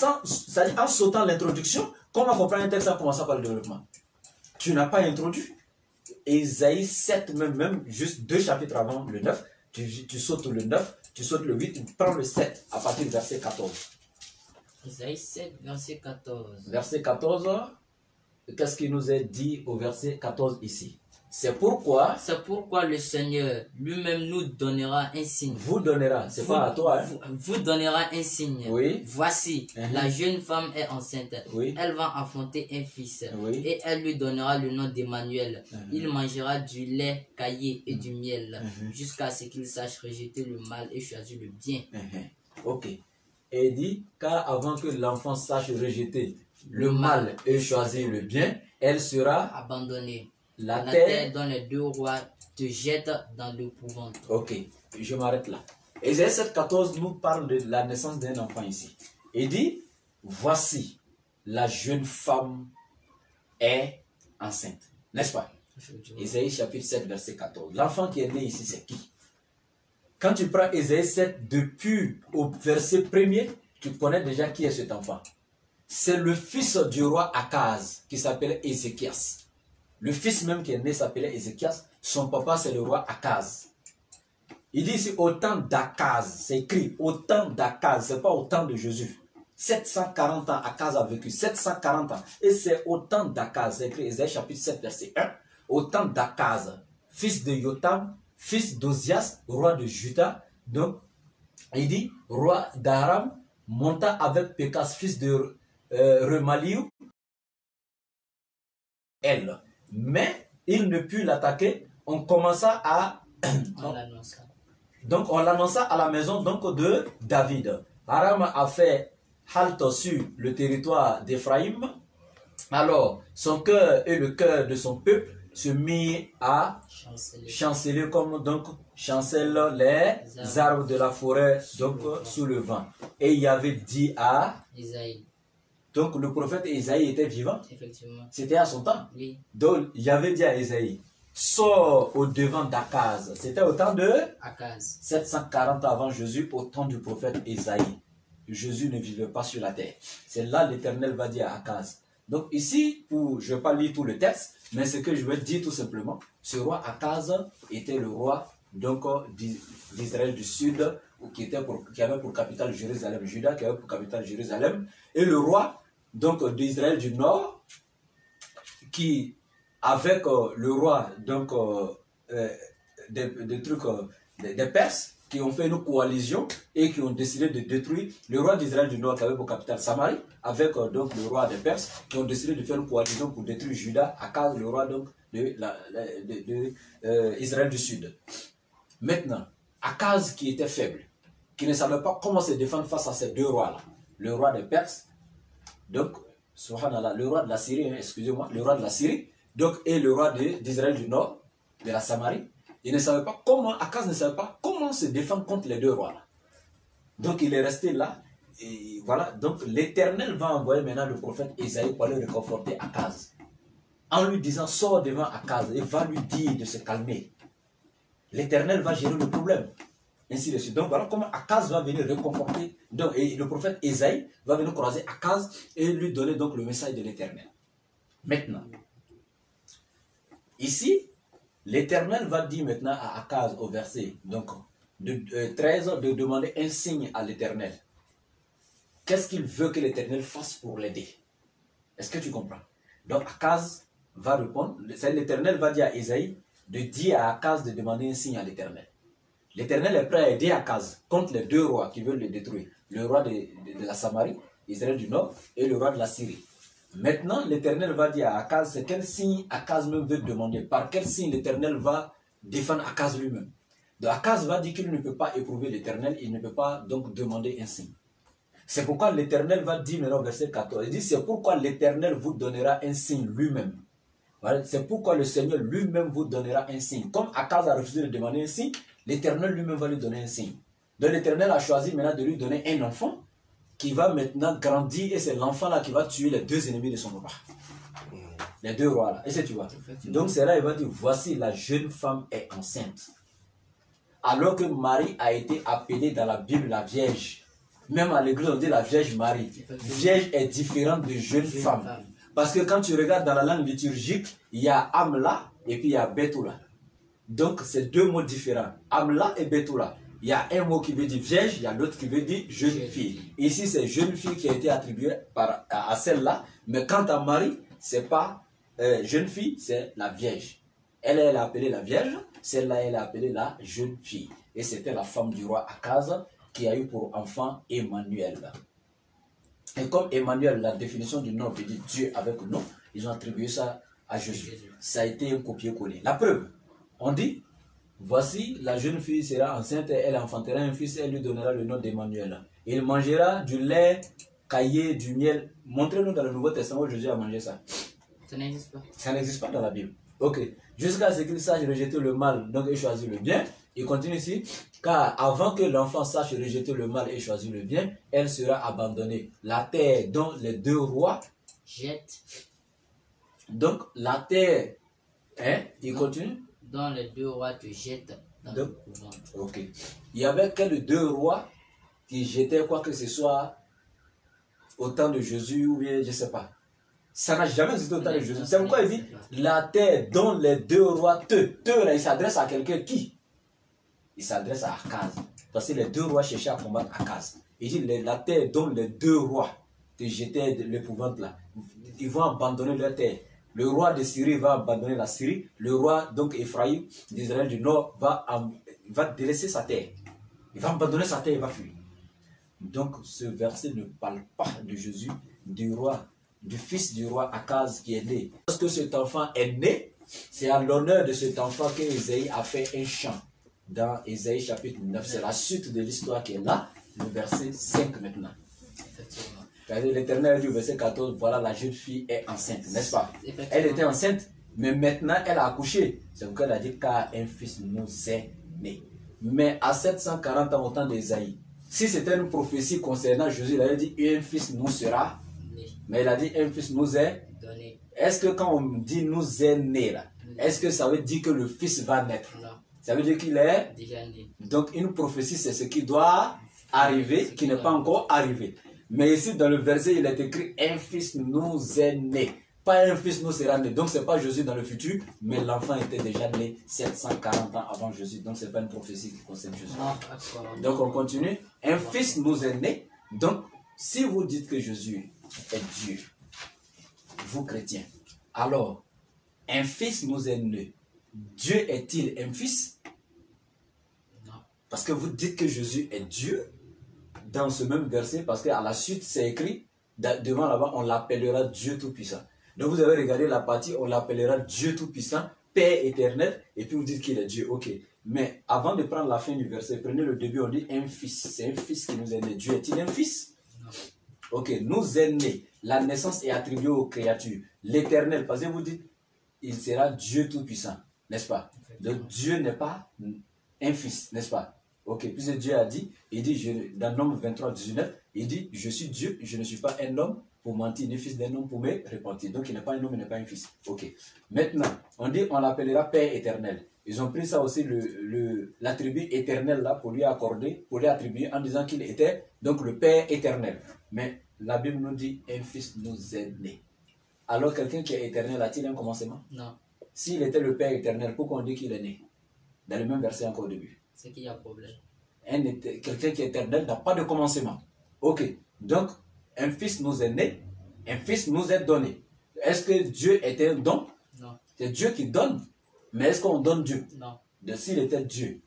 en sautant l'introduction? Comment comprendre un texte en commençant par le développement? Tu n'as pas introduit. Ésaïe 7, même juste 2 chapitres avant le 9, tu sautes le 9, tu sautes le 8, tu prends le 7 à partir du verset 14. Ésaïe 7, verset 14. Verset 14, qu'est-ce qu'il nous est dit au verset 14 ici? C'est pourquoi le Seigneur lui-même nous donnera un signe. Vous donnera, c'est pas à toi. Hein? Vous donnera un signe. Oui. Voici, la jeune femme est enceinte. Oui. Elle va enfanter un fils. Oui. Et elle lui donnera le nom d'Emmanuel. Il mangera du lait caillé et du miel jusqu'à ce qu'il sache rejeter le mal et choisir le bien. Ok. Et il dit, car avant que l'enfant sache rejeter le mal et choisir le bien, elle sera abandonnée. La terre dont les deux rois te jettent dans l'épouvante. Ok, je m'arrête là. Ésaïe 7,14 nous parle de la naissance d'un enfant ici. Il dit, voici, la jeune femme est enceinte. N'est-ce pas? Ésaïe chapitre 7, verset 14. L'enfant qui est né ici, c'est qui? Quand tu prends Ésaïe 7, depuis au verset 1er, tu connais déjà qui est cet enfant. C'est le fils du roi Akaz, qui s'appelle Ézéchias. Le fils même qui est né s'appelait Ézéchias. Son papa, c'est le roi Akaz. Il dit ici au temps d'Akaz. C'est écrit au temps d'Akaz. Ce n'est pas au temps de Jésus. 740 ans, Akaz a vécu. 740 ans. Et c'est au temps d'Akaz. C'est écrit Ésaïe chapitre 7, verset 1. Au temps d'Akaz, fils de Yotam, fils d'Ozias, roi de Juda. Donc, il dit, roi d'Aram, monta avec Pékas, fils de Remaliou, elle. Mais il ne put l'attaquer. On commença à... donc on l'annonça à la maison donc, de David. Aram a fait halte sur le territoire d'Éphraïm. Alors son cœur et le cœur de son peuple se mit à chanceler comme donc chancellent les arbres de la forêt donc sous le vent. Et il y avait dit à Isaïe. Donc le prophète Isaïe était vivant. Effectivement. C'était à son temps. Oui. Donc il avait dit à Isaïe, sors au devant d'Akaz. C'était au temps de Akaz. 740 avant Jésus, au temps du prophète Isaïe. Jésus ne vivait pas sur la terre. C'est là l'Éternel va dire à Akaz. Donc ici, je ne vais pas lire tout le texte, mais ce que je veux dire tout simplement, ce roi Akaz était le roi donc d'Israël du Sud, qui avait pour capitale Jérusalem, Juda, qui avait pour capitale Jérusalem, et le roi donc d'Israël du Nord, qui avec le roi donc des Perses, qui ont fait une coalition et qui ont décidé de détruire le roi d'Israël du Nord qui avait pour capitale Samarie, avec donc le roi des Perses, qui ont décidé de faire une coalition pour détruire Juda, Akaz, le roi donc Israël du Sud. Maintenant, Akaz qui était faible, qui ne savait pas comment se défendre face à ces deux rois-là, le roi des Perses, donc, subhanallah, le roi de la Syrie, excusez-moi, le roi de la Syrie, donc, et le roi d'Israël du Nord, de la Samarie, il ne savait pas comment, Akaz ne savait pas comment se défendre contre les deux rois-là. Donc, il est resté là, et voilà, donc l'Éternel va envoyer maintenant le prophète Isaïe pour aller réconforter Akaz, en lui disant, sors devant Akaz et va lui dire de se calmer. L'Éternel va gérer le problème. Ainsi de suite. Donc voilà comment Akaz va venir réconforter. Donc, et le prophète Isaïe va venir croiser Akaz et lui donner donc le message de l'Éternel. Maintenant, ici, l'Éternel va dire maintenant à Akaz au verset donc, 13 de demander un signe à l'Éternel. Qu'est-ce qu'il veut que l'Éternel fasse pour l'aider? Est-ce que tu comprends? Donc Akaz va répondre. L'Éternel va dire à Isaïe de dire à Akaz de demander un signe à l'Éternel. L'Éternel est prêt à aider Akaz contre les deux rois qui veulent le détruire. Le roi de la Samarie, Israël du Nord, et le roi de la Syrie. Maintenant, l'Éternel va dire à Akaz, c'est quel signe Akaz même veut demander. Par quel signe l'Éternel va défendre Akaz lui-même. Donc Akaz va dire qu'il ne peut pas éprouver l'Éternel, il ne peut pas donc demander un signe. C'est pourquoi l'Éternel va dire maintenant au verset 14, il dit, c'est pourquoi l'Éternel vous donnera un signe lui-même. Voilà, c'est pourquoi le Seigneur lui-même vous donnera un signe. Comme Akaz a refusé de demander un signe, l'Éternel lui-même va lui donner un signe. Donc l'Éternel a choisi maintenant de lui donner un enfant qui va maintenant grandir et c'est l'enfant-là qui va tuer les deux ennemis de son papa. Les deux rois-là. Et c'est tu vois. Donc c'est là il va dire, voici la jeune femme est enceinte. Alors que Marie a été appelée dans la Bible la Vierge. Même à l'église on dit la Vierge Marie. Vierge est différente de jeune femme. Parce que quand tu regardes dans la langue liturgique, il y a Amla et puis il y a Betula. Donc, c'est deux mots différents. Amla et Betula. Il y a un mot qui veut dire vierge, il y a l'autre qui veut dire jeune fille. Ici, c'est jeune fille qui a été attribuée à celle-là. Mais quant à Marie, c'est pas jeune fille, c'est la vierge. Elle est appelée la vierge, celle-là, elle est appelée la jeune fille. Et c'était la femme du roi Akaz qui a eu pour enfant Emmanuel. Et comme Emmanuel, la définition du nom veut dire Dieu avec nous, ils ont attribué ça à Jésus. Ça a été un copier-coller. La preuve, on dit, voici la jeune fille sera enceinte, elle enfantera un fils, elle lui donnera le nom d'Emmanuel. Il mangera du lait caillé, du miel. Montrez-nous dans le Nouveau Testament où Jésus a mangé ça. Ça n'existe pas. Ça n'existe pas dans la Bible. Ok. Jusqu'à ce qu'il sache rejeter le mal, donc il choisit le bien. Il continue ici. Car avant que l'enfant sache rejeter le mal et choisir le bien, elle sera abandonnée. La terre dont les deux rois jettent. Donc la terre, hein, il continue. Dont les deux rois te jettent dans le couvent. Ok. Il y avait que les deux rois qui jetaient quoi que ce soit au temps de Jésus ou bien je ne sais pas. Ça n'a jamais existé au temps de Jésus. C'est pourquoi il dit la terre dont les deux rois là, il s'adresse à quelqu'un qui? Il s'adresse à Akaz. Parce que les deux rois cherchaient à combattre Akaz. Il dit la terre dont les deux rois te jetaient l'épouvante là. Ils vont abandonner leur terre. Le roi de Syrie va abandonner la Syrie. Le roi, donc Ephraïm, d'Israël du Nord, va délaisser sa terre. Il va abandonner sa terre, il va fuir. Donc, ce verset ne parle pas de Jésus, du roi, du fils du roi Akaz qui est né. Lorsque cet enfant est né, c'est à l'honneur de cet enfant que Ésaïe a fait un chant. Dans Ésaïe chapitre 9, c'est la suite de l'histoire qui est là, le verset 5 maintenant. Effectivement. L'Éternel dit au verset 14, voilà la jeune fille est enceinte, n'est-ce pas? Elle était enceinte, mais maintenant elle a accouché. C'est pourquoi elle a dit, car un fils nous est né. Mais à 740 ans au temps d'Ésaïe, si c'était une prophétie concernant Jésus, il avait dit, un fils nous sera Mais il a dit un fils nous est donné. Est-ce que quand on dit nous est né là, est-ce que ça veut dire que le fils va naître? Non, Ça veut dire qu'il est. déjà né. Donc une prophétie, c'est ce qui doit arriver, qui n'est pas encore arrivé. Mais ici dans le verset, il est écrit un fils nous est né. Pas un fils nous sera né. Donc c'est pas Jésus dans le futur, mais l'enfant était déjà né 740 ans avant Jésus. Donc c'est pas une prophétie qui concerne Jésus. Non, d'accord. Donc on continue. Un fils nous est né. Donc si vous dites que Jésus est Dieu, vous chrétiens, alors un fils nous est né. Dieu est-il un fils? Non. Parce que vous dites que Jésus est Dieu dans ce même verset, parce qu'à la suite c'est écrit, devant là-bas, on l'appellera Dieu Tout-Puissant. Donc vous avez regardé la partie, on l'appellera Dieu Tout-Puissant, Père éternel, et puis vous dites qu'il est Dieu. Ok. Mais avant de prendre la fin du verset, prenez le début, on dit un fils. C'est un fils qui nous est né. Dieu est-il un fils? Non. Ok, nous est né. La naissance est attribuée aux créatures. L'éternel, parce que vous dites, il sera Dieu Tout-Puissant, n'est-ce pas? Donc Dieu n'est pas un fils, n'est-ce pas? Ok, puisque Dieu a dit, il dit, dans Nombre 23, 19, il dit, je suis Dieu, je ne suis pas un homme pour mentir, ni fils d'un homme pour me repentir. Donc il n'est pas un homme, il n'est pas un fils. Ok. Maintenant, on dit, on l'appellera Père éternel. Ils ont pris ça aussi, l'attribut éternel là, pour lui accorder, pour lui attribuer en disant qu'il était donc le Père éternel. Mais la Bible nous dit, un fils nous est né. Alors quelqu'un qui est éternel a-t-il un commencement? Non. S'il était le Père éternel, pourquoi on dit qu'il est né? Dans le même verset encore au début. C'est qu'il y a problème. Quelqu'un qui est éternel n'a pas de commencement. Ok. Donc, un fils nous est né, un fils nous est donné. Est-ce que Dieu est un don? Non. C'est Dieu qui donne. Mais est-ce qu'on donne Dieu? Non. De s'il était Dieu,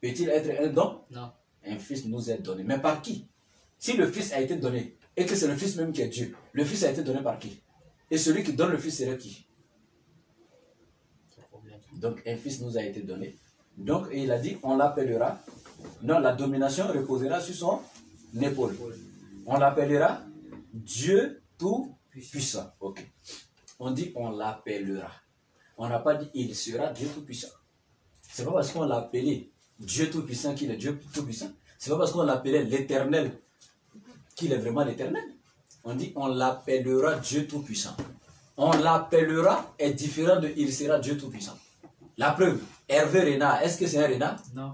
peut-il être un don? Non. Un fils nous est donné. Mais par qui? Si le fils a été donné, et que c'est le fils même qui est Dieu, le fils a été donné par qui? Et celui qui donne le fils serait qui? Donc un fils nous a été donné. Donc il a dit, on l'appellera, non, la domination reposera sur son épaule. On l'appellera Dieu Tout-Puissant. Ok. On dit, on l'appellera. On n'a pas dit, il sera Dieu Tout-Puissant. C'est pas parce qu'on l'a appelé Dieu Tout-Puissant qu'il est Dieu Tout-Puissant. C'est pas parce qu'on l'appelait l'Éternel qu'il est vraiment l'Éternel. On dit, on l'appellera Dieu Tout-Puissant. On l'appellera est différent de il sera Dieu Tout-Puissant. La preuve, Hervé Renard, est-ce que c'est un renard? Non.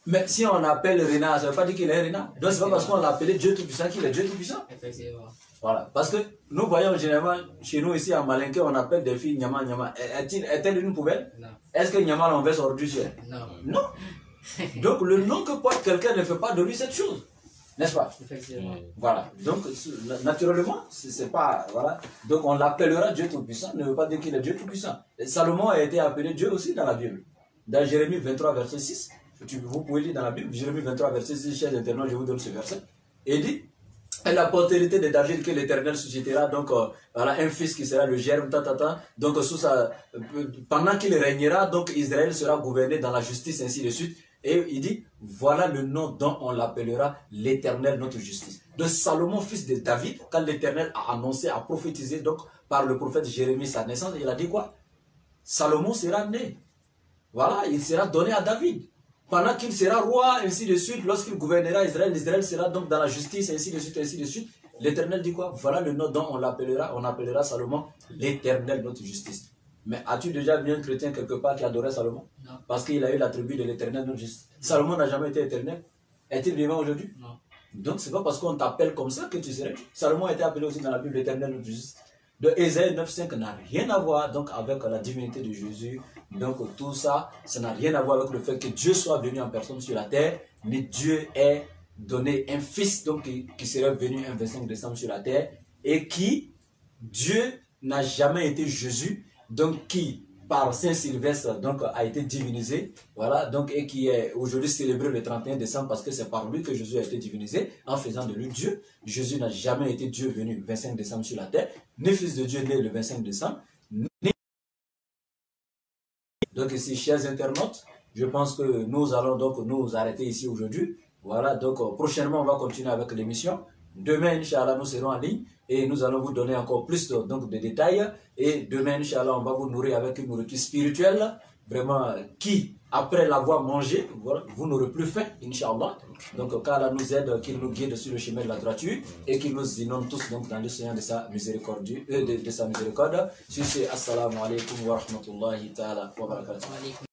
Mais si on appelle renard, ça ne veut pas dire qu'il est un renard. Donc c'est pas parce qu'on l'a appelé Dieu Tout-Puissant qu'il est Dieu Tout-Puissant. Effectivement. Voilà. Parce que nous voyons généralement, chez nous ici à Malinké, on appelle des filles Nyama Nyama. Est-elle une poubelle? Non. Est-ce que Nyama l'envers hors du ciel? Non. Non. Donc le nom que porte quelqu'un ne fait pas de lui cette chose. N'est-ce pas? Effectivement. Voilà. Donc naturellement, c'est pas. Voilà. Donc on l'appellera Dieu Tout-Puissant, ne veut pas dire qu'il est Dieu Tout-Puissant. Salomon a été appelé Dieu aussi dans la Bible. Dans Jérémie 23, verset 6. Vous pouvez lire dans la Bible, Jérémie 23, verset 6, chers internautes, je vous donne ce verset. Et il dit, et la postérité de David que l'Éternel suscitera, donc voilà, un fils qui sera le germe, donc pendant qu'il régnera, donc Israël sera gouverné dans la justice, ainsi de suite. Et il dit, voilà le nom dont on l'appellera l'Éternel, notre justice. De Salomon, fils de David, quand l'Éternel a annoncé, a prophétisé, donc par le prophète Jérémie sa naissance, il a dit quoi? Salomon sera né. Voilà, il sera donné à David. Pendant qu'il sera roi, ainsi de suite, lorsqu'il gouvernera Israël, Israël sera donc dans la justice, ainsi de suite, ainsi de suite. L'Éternel dit quoi? Voilà le nom dont on appellera Salomon l'Éternel, notre justice. Mais as-tu déjà vu un chrétien quelque part qui adorait Salomon? Non. Parce qu'il a eu l'attribut de l'Éternel, notre justice. Salomon n'a jamais été éternel. Est-il vivant aujourd'hui? Non. Donc c'est pas parce qu'on t'appelle comme ça que tu serais. Salomon a été appelé aussi dans la Bible l'Éternel, notre justice. De Ésaïe 9.5 n'a rien à voir donc avec la divinité de Jésus. Donc tout ça, ça n'a rien à voir avec le fait que Dieu soit venu en personne sur la terre, mais Dieu ait donné un fils donc qui serait venu un 25 décembre sur la terre et qui, Dieu n'a jamais été Jésus, donc qui par Saint Sylvestre donc a été divinisé, voilà, donc et qui est aujourd'hui célébré le 31 décembre parce que c'est par lui que Jésus a été divinisé en faisant de lui Dieu. Jésus n'a jamais été Dieu venu le 25 décembre sur la terre, ni fils de Dieu né le 25 décembre, ni... Donc ici, chers internautes, je pense que nous allons donc nous arrêter ici aujourd'hui. Voilà, donc prochainement on va continuer avec l'émission. Demain, Inch'Allah, nous serons en ligne et nous allons vous donner encore plus de détails. Et demain, Inch'Allah, on va vous nourrir avec une nourriture spirituelle. vraiment qui, après l'avoir mangé, voilà, vous n'aurez plus faim, Inch'Allah. Donc qu'Allah nous aide, qu'il nous guide sur le chemin de la droiture et qu'il nous inonde tous donc dans le seigneur de sa miséricorde. De sa miséricorde. Sur ce, assalamu alaikum wa rahmatullahi ta'ala wa barakatuh.